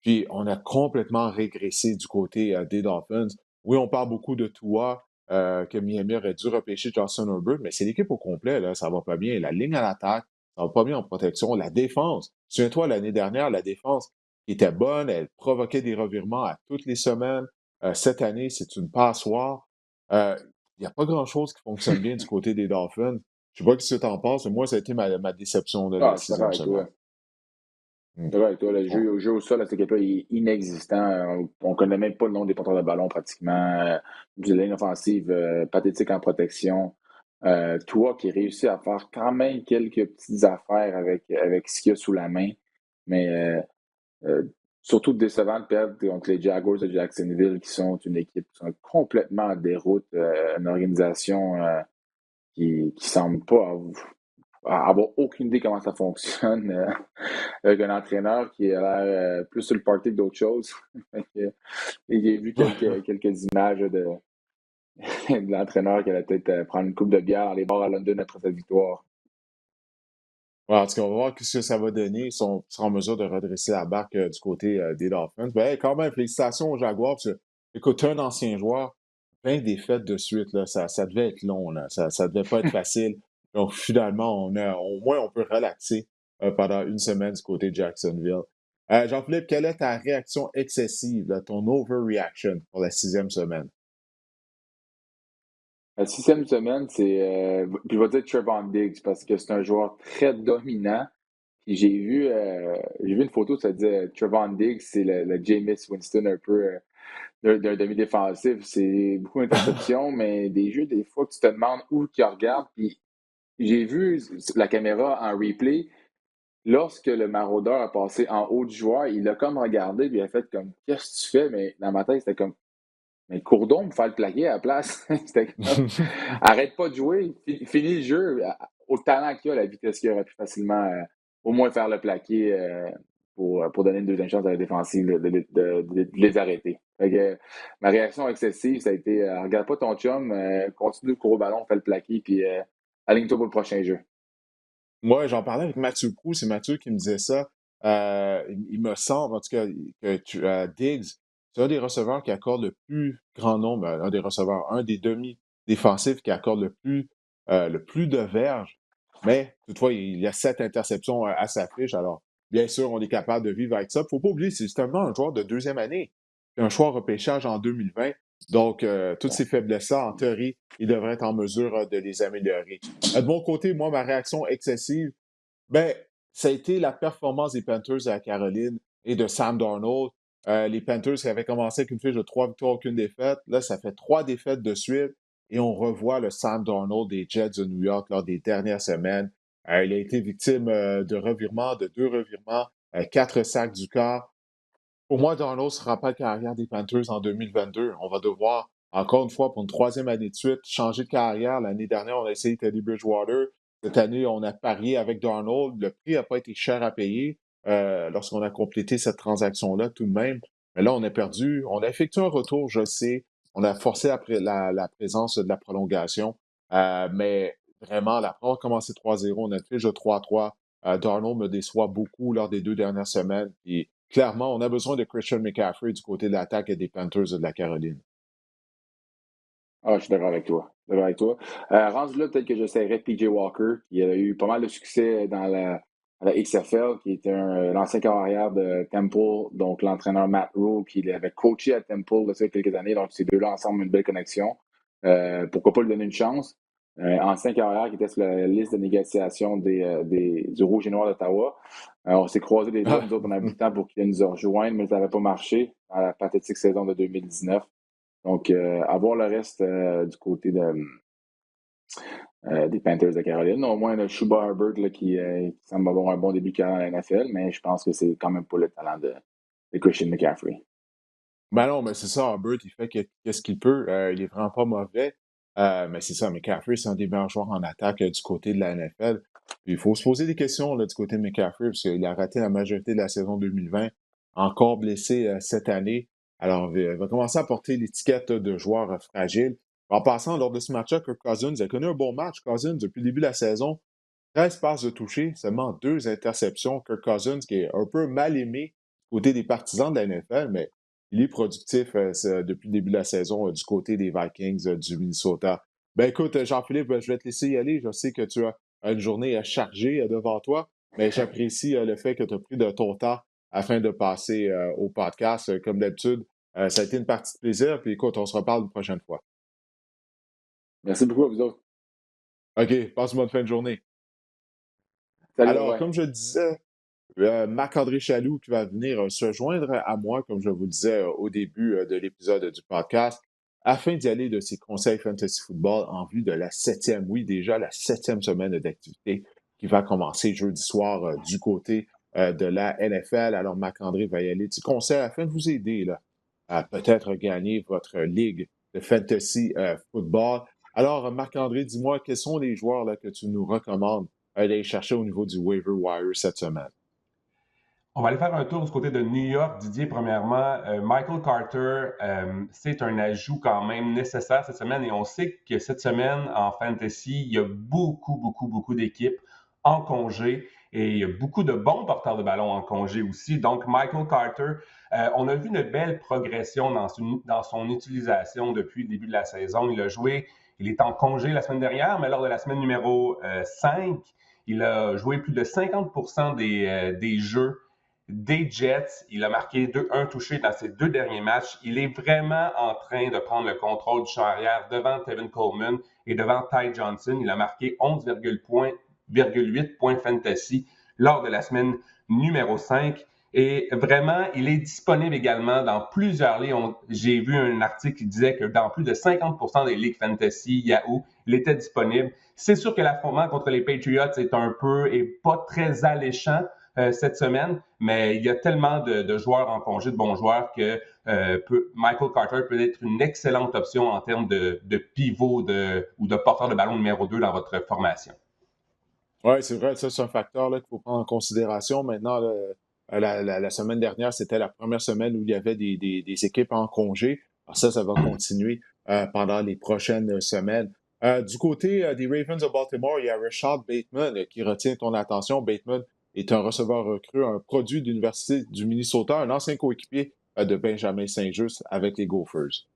Puis on a complètement régressé du côté des Dolphins. Oui, on parle beaucoup de Tua, que Miami aurait dû repêcher Justin Herbert, mais c'est l'équipe au complet, là, ça va pas bien. La ligne à l'attaque, ça va pas bien en protection. La défense, souviens-toi, l'année dernière, la défense était bonne, elle provoquait des revirements à toutes les semaines. Cette année, c'est une passoire. Il n'y a pas grand-chose qui fonctionne bien du côté des Dolphins. Je sais pas ce que tu en penses, mais moi, ça a été ma déception de la Ah, je suis d'accord sixième avec semaine. toi. Hmm. Je suis d'accord avec toi. Le Bon. jeu au sol à cette équipe-là est inexistant. On ne connaît même pas le nom des porteurs de ballon pratiquement. Une ligne offensive pathétique en protection. Toi qui réussit à faire quand même quelques petites affaires avec ce qu'il y a sous la main. Mais euh, surtout décevant de perdre contre les Jaguars de Jacksonville, qui sont une équipe qui sont complètement en déroute, une organisation qui semble pas avoir aucune idée comment ça fonctionne, avec un entraîneur qui a l'air plus sur le party que d'autres choses. Et j'ai vu quelques images de l'entraîneur qui allait peut-être prendre une coupe de bière dans les bars à London après sa victoire. Ouais, en tout cas, on va voir ce que ça va donner. Ils seront en mesure de redresser la barque du côté des Dolphins. Ben, hey, quand même, félicitations aux Jaguars. Parce que, écoute, un ancien joueur, 20 défaites de suite, là, ça devait être long. Là. Ça devait pas être facile. Donc, finalement, au moins, on peut relaxer pendant une semaine du côté de Jacksonville. Jean-Philippe, quelle est ta réaction excessive, là, ton overreaction pour la sixième semaine? La sixième semaine, puis je vais dire Trevon Diggs parce que c'est un joueur très dominant. Puis j'ai vu une photo, ça disait Trevon Diggs, c'est le Jameis Winston un peu d'un demi-défensif. C'est beaucoup d'interceptions, mais des jeux, des fois, que tu te demandes où qu'il regarde. Puis j'ai vu la caméra en replay. Lorsque le maraudeur a passé en haut du joueur, il a comme regardé, puis il a fait comme qu'est-ce que tu fais? Mais dans ma tête, c'était comme mais cours donc pour faire le plaquer à la place. C'était comme arrête pas de jouer, finis le jeu. Au talent qu'il a, la vitesse qu'il aurait pu facilement au moins faire le plaquer pour donner une deuxième chance à la défensive de les arrêter. Fait que, ma réaction excessive, ça a été regarde pas ton chum, continue de courir au ballon, fais le plaquer, puis aligne-toi pour le prochain jeu. Moi, j'en parlais avec Mathieu Prou, c'est Mathieu qui me disait ça. Il me semble, en tout cas, que Diggs, c'est un des receveurs qui accorde le plus grand nombre, un des receveurs, un des demi-défensifs qui accorde le plus de verges. Mais, toutefois, il y a 7 interceptions à sa fiche. Alors, bien sûr, on est capable de vivre avec ça. Il ne faut pas oublier, c'est justement un joueur de deuxième année. Un choix repêchage en 2020. Donc, toutes ces faiblesses-là, en théorie, il devrait être en mesure de les améliorer. De mon côté, moi, ma réaction excessive, ben, ça a été la performance des Panthers à Caroline et de Sam Darnold. Les Panthers qui avaient commencé avec une fiche de 3 victoires, aucune défaite. Là, ça fait 3 défaites de suite et on revoit le Sam Darnold des Jets de New York lors des dernières semaines. Il a été victime de revirements, de 2 revirements, 4 sacs du corps. Pour moi, Darnold ne sera pas le carrière des Panthers en 2022. On va devoir, encore une fois, pour une troisième année de suite, changer de carrière. L'année dernière, on a essayé Teddy Bridgewater. Cette année, on a parié avec Darnold. Le prix n'a pas été cher à payer lorsqu'on a complété cette transaction-là tout de même. Mais là, on a perdu. On a effectué un retour, je sais. On a forcé la présence de la prolongation. Mais vraiment, la on a commencé 3-0. On a fait jeu 3-3. Darnold me déçoit beaucoup lors des 2 dernières semaines. Puis, clairement, on a besoin de Christian McCaffrey du côté de l'attaque et des Panthers de la Caroline. Ah, je suis d'accord avec toi. D'accord avec toi. Rendu là, peut-être que j'essaierais PJ Walker, qui a eu pas mal de succès à la XFL, qui était l'ancien carrière de Temple, donc l'entraîneur Matt Rule, qui avait coaché à Temple de ça quelques années. Donc, ces deux-là ensemble, une belle connexion. Pourquoi pas lui donner une chance? Ancien carrière qui était sur la liste de négociation du Rouge et Noir d'Ottawa. On s'est croisés les doigts, nous autres, on a un bout de temps pour qu'il nous rejoigne, mais ça n'avait pas marché dans la pathétique saison de 2019. Donc, à voir le reste du côté des Panthers de Caroline. Au moins, le Chuba Hubbard qui semble avoir un bon début de carrière à la NFL, mais je pense que c'est quand même pas le talent de Christian McCaffrey. Ben non, mais c'est ça, Hubbard, il fait qu'est-ce qu'il peut. Il est vraiment pas mauvais. Mais c'est ça, McCaffrey, c'est un des meilleurs joueurs en attaque du côté de la NFL. Puis il faut se poser des questions là, du côté de McCaffrey, parce qu'il a raté la majorité de la saison 2020, encore blessé cette année. Alors, il va commencer à porter l'étiquette de joueur fragile. En passant, lors de ce match-là, Kirk Cousins a connu un bon match. Cousins, depuis le début de la saison, 13 passes de toucher, seulement 2 interceptions. Kirk Cousins, qui est un peu mal aimé du côté des partisans de la NFL, mais il est productif depuis le début de la saison du côté des Vikings du Minnesota. Ben écoute, Jean-Philippe, je vais te laisser y aller. Je sais que tu as une journée chargée devant toi, mais j'apprécie le fait que tu as pris de ton temps afin de passer au podcast. Comme d'habitude, ça a été une partie de plaisir. Puis écoute, on se reparle une prochaine fois. Merci beaucoup à vous autres. OK, passe une bonne fin de journée. Salut, Alors, bye-bye. comme je disais, Marc-André Chaloux qui va venir se joindre à moi, comme je vous le disais au début de l'épisode du podcast, afin d'y aller de ses conseils fantasy football en vue de la 7e, oui, déjà la 7e semaine d'activité qui va commencer jeudi soir du côté de la NFL. Alors, Marc-André va y aller de ses conseils afin de vous aider là, à peut-être gagner votre ligue de fantasy football. Alors, Marc-André, dis-moi, quels sont les joueurs là, que tu nous recommandes d'aller chercher au niveau du waiver wire cette semaine? On va aller faire un tour du côté de New York. Didier, premièrement, Michael Carter, c'est un ajout quand même nécessaire cette semaine et on sait que cette semaine en fantasy, il y a beaucoup d'équipes en congé et il y a beaucoup de bons porteurs de ballon en congé aussi. Donc, Michael Carter, on a vu une belle progression dans son utilisation depuis le début de la saison. Il est en congé la semaine dernière, mais lors de la semaine numéro 5, il a joué plus de 50% des jeux des Jets. Il a marqué un touché dans ses 2 derniers matchs. Il est vraiment en train de prendre le contrôle du champ arrière devant Tevin Coleman et devant Ty Johnson. Il a marqué 11,8 points fantasy lors de la semaine numéro 5. Et vraiment, il est disponible également dans plusieurs ligues. J'ai vu un article qui disait que dans plus de 50% des ligues fantasy Yahoo, il était disponible. C'est sûr que l'affrontement contre les Patriots est pas très alléchant cette semaine, mais il y a tellement de joueurs en congé, de bons joueurs, que Michael Carter peut être une excellente option en termes de pivot ou de porteur de ballon numéro 2 dans votre formation. Oui, c'est vrai, ça, c'est un facteur là, qu'il faut prendre en considération. Maintenant, là, la semaine dernière, c'était la première semaine où il y avait des équipes en congé. Alors ça va continuer pendant les prochaines semaines. Du côté des Ravens de Baltimore, il y a Rashad Bateman qui retient ton attention. Bateman est un receveur recru, un produit de l'Université du Minnesota, un ancien coéquipier de Benjamin Saint-Just avec les Gophers.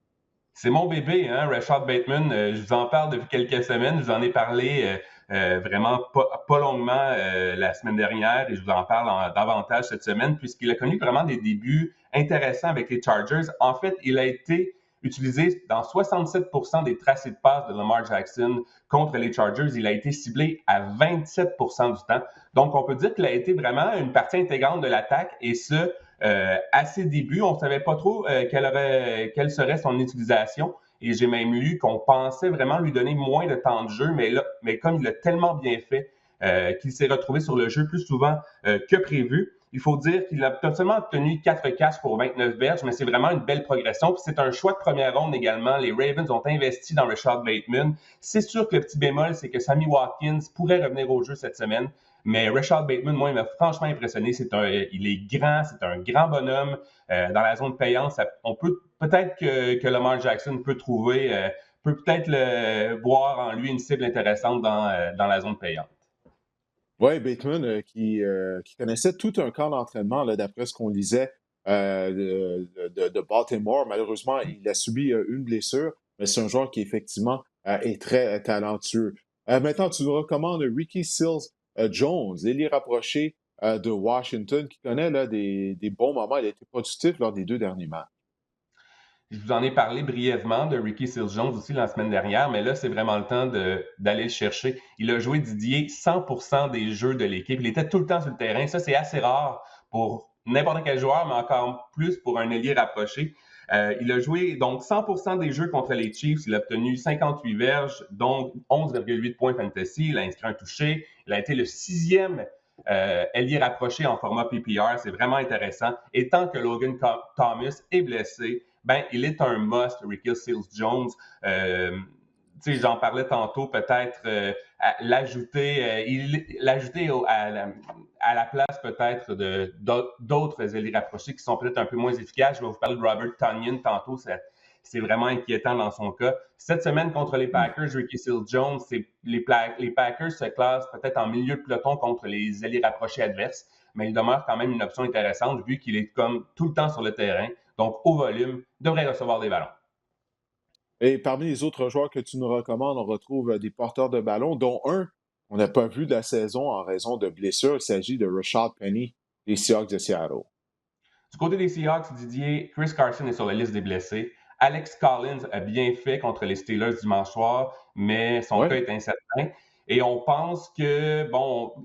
C'est mon bébé, hein, Rashad Bateman. Je vous en parle depuis quelques semaines. Je vous en ai parlé vraiment pas longuement la semaine dernière et je vous en parle davantage cette semaine puisqu'il a connu vraiment des débuts intéressants avec les Chargers. En fait, il a été utilisé dans 67% des tracés de passe de Lamar Jackson contre les Chargers. Il a été ciblé à 27% du temps. Donc, on peut dire qu'il a été vraiment une partie intégrante de l'attaque et ce, à ses débuts, on ne savait pas trop quelle serait son utilisation. Et j'ai même lu qu'on pensait vraiment lui donner moins de temps de jeu, mais comme il l'a tellement bien fait, qu'il s'est retrouvé sur le jeu plus souvent que prévu. Il faut dire qu'il a seulement obtenu 4 catches pour 29 verges, mais c'est vraiment une belle progression. Puis c'est un choix de première ronde également. Les Ravens ont investi dans Rashad Bateman. C'est sûr que le petit bémol, c'est que Sammy Watkins pourrait revenir au jeu cette semaine. Mais Rashad Bateman, moi, il m'a franchement impressionné. Il est grand, c'est un grand bonhomme. Dans la zone payante, on peut peut-être que Lamar Jackson peut peut-être voir en lui une cible intéressante dans la zone payante. Oui, Bateman qui connaissait tout un camp d'entraînement, là, d'après ce qu'on lisait de Baltimore. Malheureusement, il a subi une blessure, mais c'est un joueur qui, effectivement, est très talentueux. Maintenant, tu nous recommandes Ricky Seals-Jones, l'ailier rapproché de Washington, qui connaît là, des bons moments. Il a été productif lors des 2 derniers matchs. Je vous en ai parlé brièvement de Ricky Seals-Jones aussi la semaine dernière, mais là, c'est vraiment le temps d'aller le chercher. Il a joué, Didier, 100% des jeux de l'équipe. Il était tout le temps sur le terrain. Ça, c'est assez rare pour n'importe quel joueur, mais encore plus pour un ailier rapproché. Il a joué donc 100% des jeux contre les Chiefs. Il a obtenu 58 verges, donc 11,8 points fantasy. Il a inscrit un touché. Il a été le 6e ailier rapproché en format PPR. C'est vraiment intéressant. Et tant que Logan Thomas est blessé, ben, il est un must, Ricky Seals-Jones. J'en parlais tantôt, peut-être l'ajouter à la place peut-être d'autres ailiers rapprochés qui sont peut-être un peu moins efficaces. Je vais vous parler de Robert Tonyan tantôt. C'est vraiment inquiétant dans son cas. Cette semaine contre les Packers, Ricky Seals-Jones, les Packers se classent peut-être en milieu de peloton contre les ailiers rapprochés adverses, mais il demeure quand même une option intéressante vu qu'il est comme tout le temps sur le terrain. Donc, au volume, devrait recevoir des ballons. Et parmi les autres joueurs que tu nous recommandes, on retrouve des porteurs de ballon, dont un qu'on n'a pas vu de la saison en raison de blessures. Il s'agit de Rashad Penny des Seahawks de Seattle. Du côté des Seahawks, Didier, Chris Carson est sur la liste des blessés. Alex Collins a bien fait contre les Steelers dimanche soir, mais son cas est incertain. Et on pense que,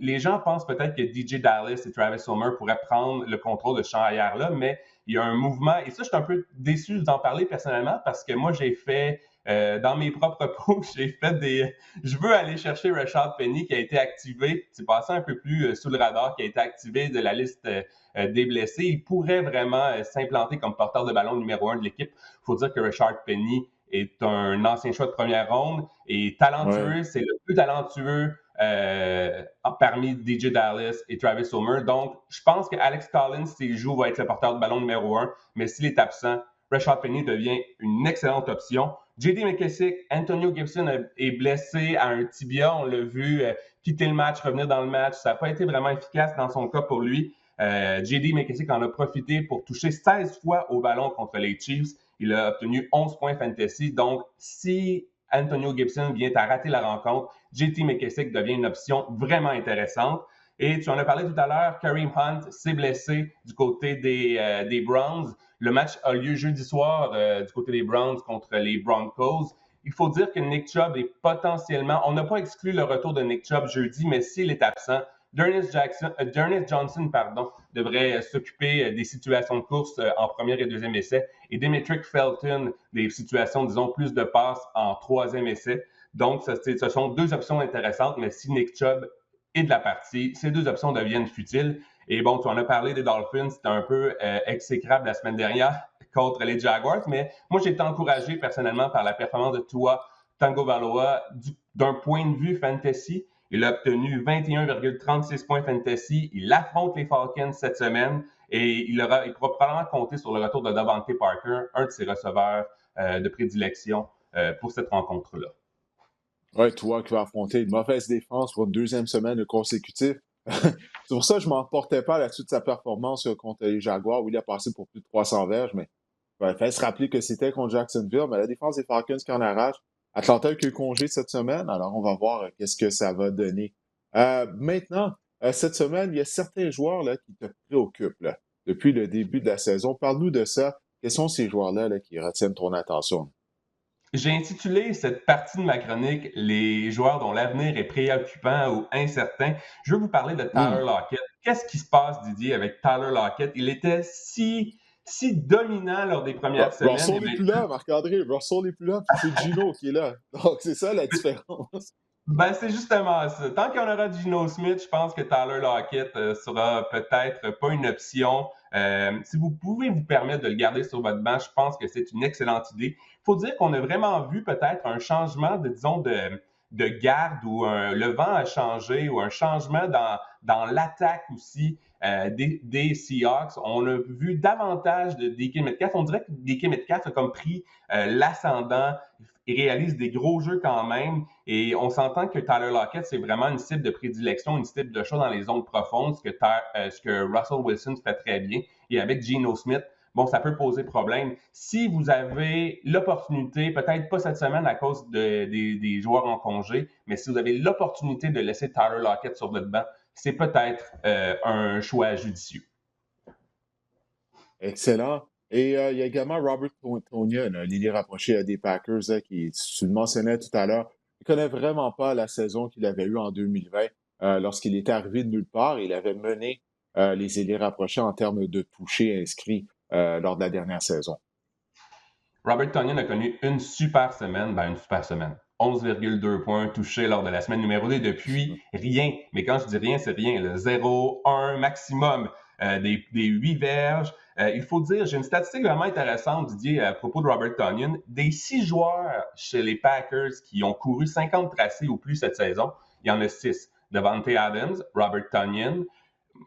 les gens pensent peut-être que DJ Dallas et Travis Homer pourraient prendre le contrôle de ce champ arrière-là, mais il y a un mouvement, et ça, je suis un peu déçu d'en parler personnellement parce que moi, j'ai fait, dans mes propres posts, je veux aller chercher Rashad Penny qui a été activé, c'est passé un peu plus sous le radar, qui a été activé de la liste des blessés. Il pourrait vraiment s'implanter comme porteur de ballon numéro 1 de l'équipe. Il faut dire que Rashad Penny est un ancien choix de première ronde et talentueux. C'est le plus talentueux parmi DJ Dallas et Travis Homer. Donc, je pense que Alex Collins, s'il joue, va être le porteur de ballon numéro 1. Mais s'il est absent, Rashad Penny devient une excellente option. J.D. McKissic, Antonio Gibson est blessé à un tibia. On l'a vu quitter le match, revenir dans le match. Ça n'a pas été vraiment efficace dans son cas pour lui. J.D. McKissic en a profité pour toucher 16 fois au ballon contre les Chiefs. Il a obtenu 11 points fantasy. Donc, si Antonio Gibson vient à rater la rencontre, J.D. McKissic devient une option vraiment intéressante. Et tu en as parlé tout à l'heure, Kareem Hunt s'est blessé du côté des Browns. Le match a lieu jeudi soir du côté des Browns contre les Broncos. Il faut dire que Nick Chubb est potentiellement... On n'a pas exclu le retour de Nick Chubb jeudi, mais s'il est absent, D'Ernest Johnson devrait s'occuper des situations de course en premier et deuxième essai et Demetric Felton des situations, disons, plus de passes en troisième essai. Donc, ce sont deux options intéressantes, mais si Nick Chubb est de la partie, ces deux options deviennent futiles. Et bon, tu en as parlé des Dolphins, c'était un peu exécrable la semaine dernière contre les Jaguars, mais moi, j'ai été encouragé personnellement par la performance de Tua Tagovailoa d'un point de vue fantasy. Il a obtenu 21,36 points fantasy. Il affronte les Falcons cette semaine et il pourra probablement compter sur le retour de Davante Parker, un de ses receveurs de prédilection pour cette rencontre-là. Oui, toi qui vas affronter une mauvaise défense pour une deuxième semaine consécutive. C'est pour ça que je ne m'en portais pas à la suite de sa performance contre les Jaguars où il a passé pour plus de 300 verges, mais il fallait se rappeler que c'était contre Jacksonville, mais la défense des Falcons qui en arrache. Atlanta qui a eu congé cette semaine, alors on va voir qu'est-ce que ça va donner. Maintenant, cette semaine, il y a certains joueurs là, qui te préoccupent là, depuis le début de la saison. Parle-nous de ça. Quels sont ces joueurs-là là, qui retiennent ton attention? J'ai intitulé cette partie de ma chronique « Les joueurs dont l'avenir est préoccupant ou incertain ». Je veux vous parler de Tyler Lockett. Qu'est-ce qui se passe, Didier, avec Tyler Lockett? Il était si dominant lors des premières semaines. Russell n'est plus là, Marc-André. Russell n'est plus là, puis c'est Gino qui est là. Donc, c'est ça la différence. Ben, c'est justement ça. Tant qu'il y en aura Geno Smith, je pense que Tyler Lockett sera peut-être pas une option. Si vous pouvez vous permettre de le garder sur votre banc, je pense que c'est une excellente idée. Il faut dire qu'on a vraiment vu peut-être un changement de garde ou le vent a changé ou un changement dans l'attaque aussi des Seahawks. On a vu davantage de DK Metcalf. On dirait que DK Metcalf a comme pris l'ascendant. Il réalise des gros jeux quand même et on s'entend que Tyler Lockett, c'est vraiment une cible de prédilection, une cible de choix dans les zones profondes, ce que Russell Wilson fait très bien. Et avec Geno Smith, bon, ça peut poser problème. Si vous avez l'opportunité, peut-être pas cette semaine à cause des joueurs en congé, mais si vous avez l'opportunité de laisser Tyler Lockett sur votre banc, c'est peut-être un choix judicieux. Excellent. Et il y a également Robert Tonyan, l'ailier rapproché des Packers, qui, tu le mentionnais tout à l'heure, il ne connaît vraiment pas la saison qu'il avait eue en 2020 lorsqu'il était arrivé de nulle part. Il avait mené les ailiers rapprochés en termes de touchés inscrits lors de la dernière saison. Robert Tonyan a connu une super semaine. 11,2 points touchés lors de la semaine numéro 2 depuis rien. Mais quand je dis rien, c'est rien. Le 0, 1 maximum, des 8 verges. Il faut dire, j'ai une statistique vraiment intéressante, Didier, à propos de Robert Tonyan. Des 6 joueurs chez les Packers qui ont couru 50 tracés ou plus cette saison, il y en a 6. Davante Adams, Robert Tonyan,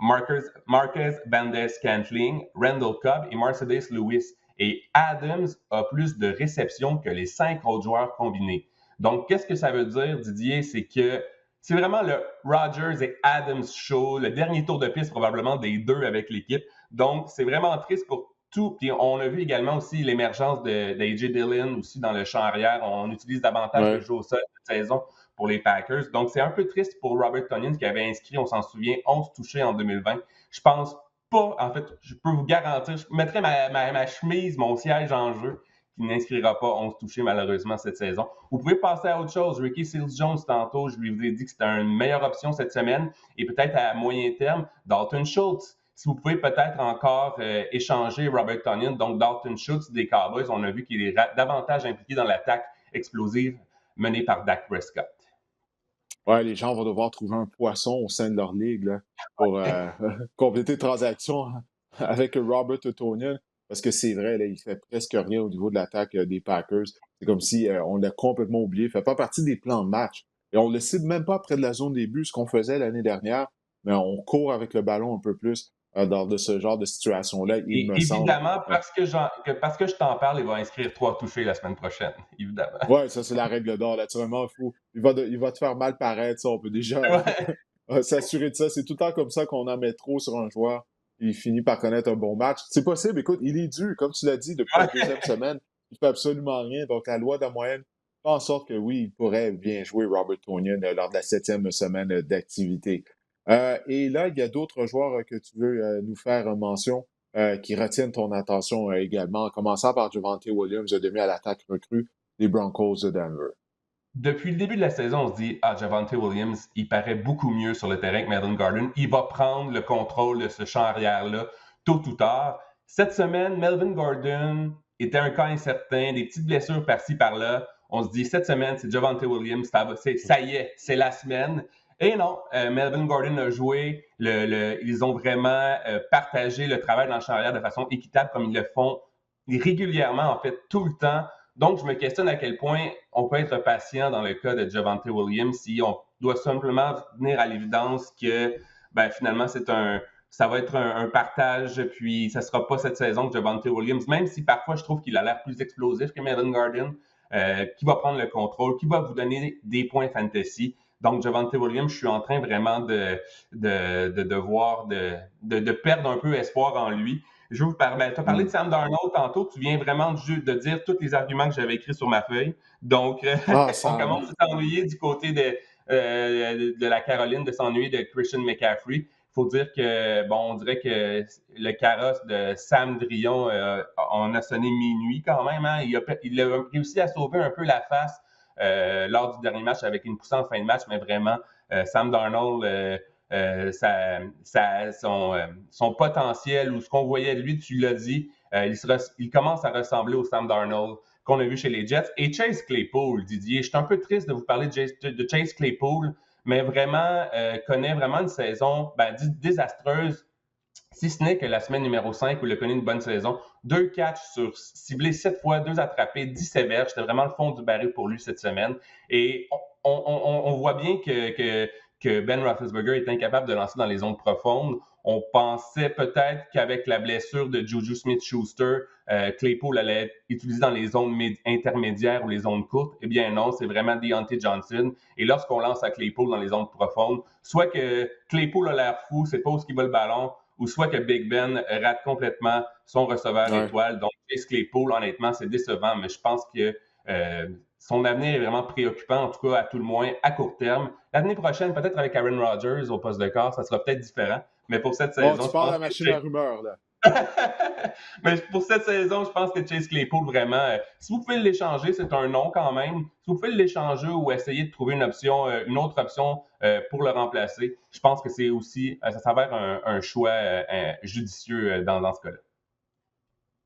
Marquez Valdez-Scantling, Randall Cobb et Mercedes Lewis. Et Adams a plus de réceptions que les 5 autres joueurs combinés. Donc, qu'est-ce que ça veut dire, Didier? C'est que c'est vraiment le Rodgers et Adams show, le dernier tour de piste probablement des deux avec l'équipe. Donc, c'est vraiment triste pour tout. Puis on a vu également aussi l'émergence d'A.J. Dillon aussi dans le champ arrière. On utilise davantage le jeu au sol cette saison pour les Packers. Donc, c'est un peu triste pour Robert Tonyan qui avait inscrit, on s'en souvient, 11 touchés en 2020. Je pense pas, en fait, je peux vous garantir, je mettrais ma chemise, mon siège en jeu, qui n'inscrira pas 11 touchés malheureusement cette saison. Vous pouvez passer à autre chose. Ricky Seals-Jones, tantôt, je lui ai dit que c'était une meilleure option cette semaine et peut-être à moyen terme, Dalton Schultz. Si vous pouvez peut-être encore échanger Robert Tonyan, donc Dalton Schultz des Cowboys, on a vu qu'il est davantage impliqué dans l'attaque explosive menée par Dak Prescott. Ouais, les gens vont devoir trouver un poisson au sein de leur ligue là, pour compléter les transactions avec Robert Tonyan. Parce que c'est vrai, là, il fait presque rien au niveau de l'attaque des Packers. C'est comme si on l'a complètement oublié. Il ne fait pas partie des plans de match. Et on ne le cible même pas près de la zone des buts, ce qu'on faisait l'année dernière, mais on court avec le ballon un peu plus dans de ce genre de situation-là, il me semble. Évidemment, parce que je t'en parle, il va inscrire 3 touchés la semaine prochaine, évidemment. Ouais, ça, c'est la règle d'or. Naturellement, il va te faire mal paraître. Ça, on peut déjà s'assurer de ça. C'est tout le temps comme ça qu'on en met trop sur un joueur. Il finit par connaître un bon match. C'est possible. Écoute, il est dû. Comme tu l'as dit, depuis la deuxième semaine, il fait absolument rien. Donc, la loi de la moyenne fait en sorte que oui, il pourrait bien jouer Robert Tonyan lors de la 7e semaine d'activité. Et là, il y a d'autres joueurs que tu veux nous faire mention qui retiennent ton attention également, en commençant par Javonte Williams, demi à l'attaque recrue des Broncos de Denver. Depuis le début de la saison, on se dit Javonte Williams, il paraît beaucoup mieux sur le terrain que Melvin Gordon. Il va prendre le contrôle de ce champ arrière-là tôt ou tard. Cette semaine, Melvin Gordon était un cas incertain, des petites blessures par-ci par-là. On se dit cette semaine, c'est Javonte Williams, ça y est, c'est la semaine. Et non, Melvin Gordon a joué. Ils ont vraiment partagé le travail dans le champ arrière de façon équitable comme ils le font régulièrement, en fait, tout le temps. Donc, je me questionne à quel point on peut être patient dans le cas de Javonte Williams si on doit simplement venir à l'évidence que finalement, ça va être un partage, puis ça ne sera pas cette saison que Javonte Williams, même si parfois je trouve qu'il a l'air plus explosif que Melvin Gordon, qui va prendre le contrôle, qui va vous donner des points fantasy. Donc, Javonte Williams, je suis en train vraiment de perdre un peu espoir en lui. Je veux vous parler. Tu as parlé de Sam Darnold tantôt. Tu viens vraiment de dire tous les arguments que j'avais écrits sur ma feuille. Donc, on commence à s'ennuyer du côté de la Caroline, de s'ennuyer de Christian McCaffrey. Il faut dire que, on dirait que le carrosse de Sam Drion, on a sonné minuit quand même. Hein? Il a réussi à sauver un peu la face lors du dernier match avec une poussée en fin de match, mais vraiment, Sam Darnold. Son potentiel ou ce qu'on voyait de lui, tu l'as dit, il commence à ressembler au Sam Darnold qu'on a vu chez les Jets. Et Chase Claypool, Didier, je suis un peu triste de vous parler de Chase Claypool, mais vraiment connaît vraiment une saison désastreuse, si ce n'est que la semaine numéro 5 où il a connu une bonne saison. 2 catchs ciblés 7 fois, 2 attrapés, 10 sévères. C'était vraiment le fond du baril pour lui cette semaine. Et on voit bien que Ben Roethlisberger est incapable de lancer dans les zones profondes. On pensait peut-être qu'avec la blessure de Juju Smith-Schuster, Claypool allait être utilisé dans les zones intermédiaires ou les zones courtes. Eh bien non, c'est vraiment Deontay Johnson. Et lorsqu'on lance à Claypool dans les zones profondes, soit que Claypool a l'air fou, c'est pas où il va le ballon, ou soit que Big Ben rate complètement son receveur étoile. Donc, Chase Claypool, honnêtement, c'est décevant, mais je pense que son avenir est vraiment préoccupant, en tout cas, à tout le moins, à court terme. L'année prochaine, peut-être avec Aaron Rodgers au poste de corps, ça sera peut-être différent. Mais pour cette saison, tu parles de la machine à rumeurs, là. Mais pour cette saison, je pense que Chase Claypool, vraiment, si vous pouvez l'échanger, c'est un nom quand même. Si vous pouvez l'échanger ou essayer de trouver une autre option pour le remplacer, je pense que c'est aussi, ça s'avère un choix judicieux dans ce cas-là.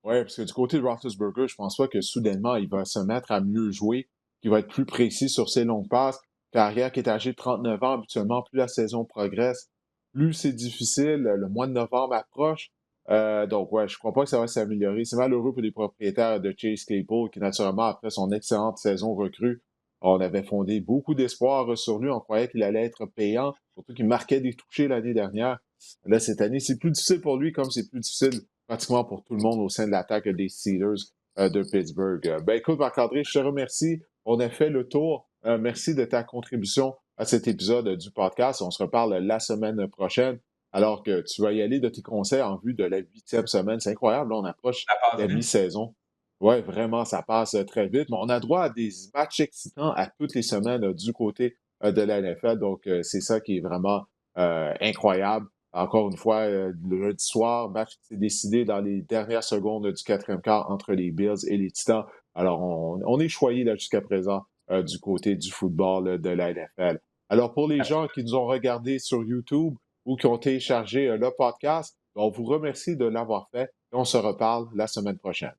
Ouais, parce que du côté de Roethlisberger, je pense pas que soudainement, il va se mettre à mieux jouer, qu'il va être plus précis sur ses longues passes. Carrière qui est âgé de 39 ans, habituellement, plus la saison progresse, plus c'est difficile. Le mois de novembre approche. Donc, ouais, je crois pas que ça va s'améliorer. C'est malheureux pour les propriétaires de Chase Claypool, qui, naturellement, après son excellente saison recrue, on avait fondé beaucoup d'espoir sur lui. On croyait qu'il allait être payant, surtout qu'il marquait des touchés l'année dernière. Là, cette année, c'est plus difficile pour lui, comme c'est plus difficile pratiquement pour tout le monde au sein de l'attaque des Steelers de Pittsburgh. Ben écoute, Marc-André, je te remercie. On a fait le tour. Merci de ta contribution à cet épisode du podcast. On se reparle la semaine prochaine, alors que tu vas y aller de tes conseils en vue de la 8e semaine. C'est incroyable, là, on approche Ça passe la vite. mi-saison. Oui, vraiment, ça passe très vite. Mais on a droit à des matchs excitants à toutes les semaines du côté de la NFL. Donc, c'est ça qui est vraiment incroyable. Encore une fois, le lundi soir, match qui s'est décidé dans les dernières secondes du 4e quart entre les Bills et les Titans. Alors, on est choyé là jusqu'à présent du côté du football de la NFL. Alors, pour les gens qui nous ont regardés sur YouTube ou qui ont téléchargé le podcast, on vous remercie de l'avoir fait et on se reparle la semaine prochaine.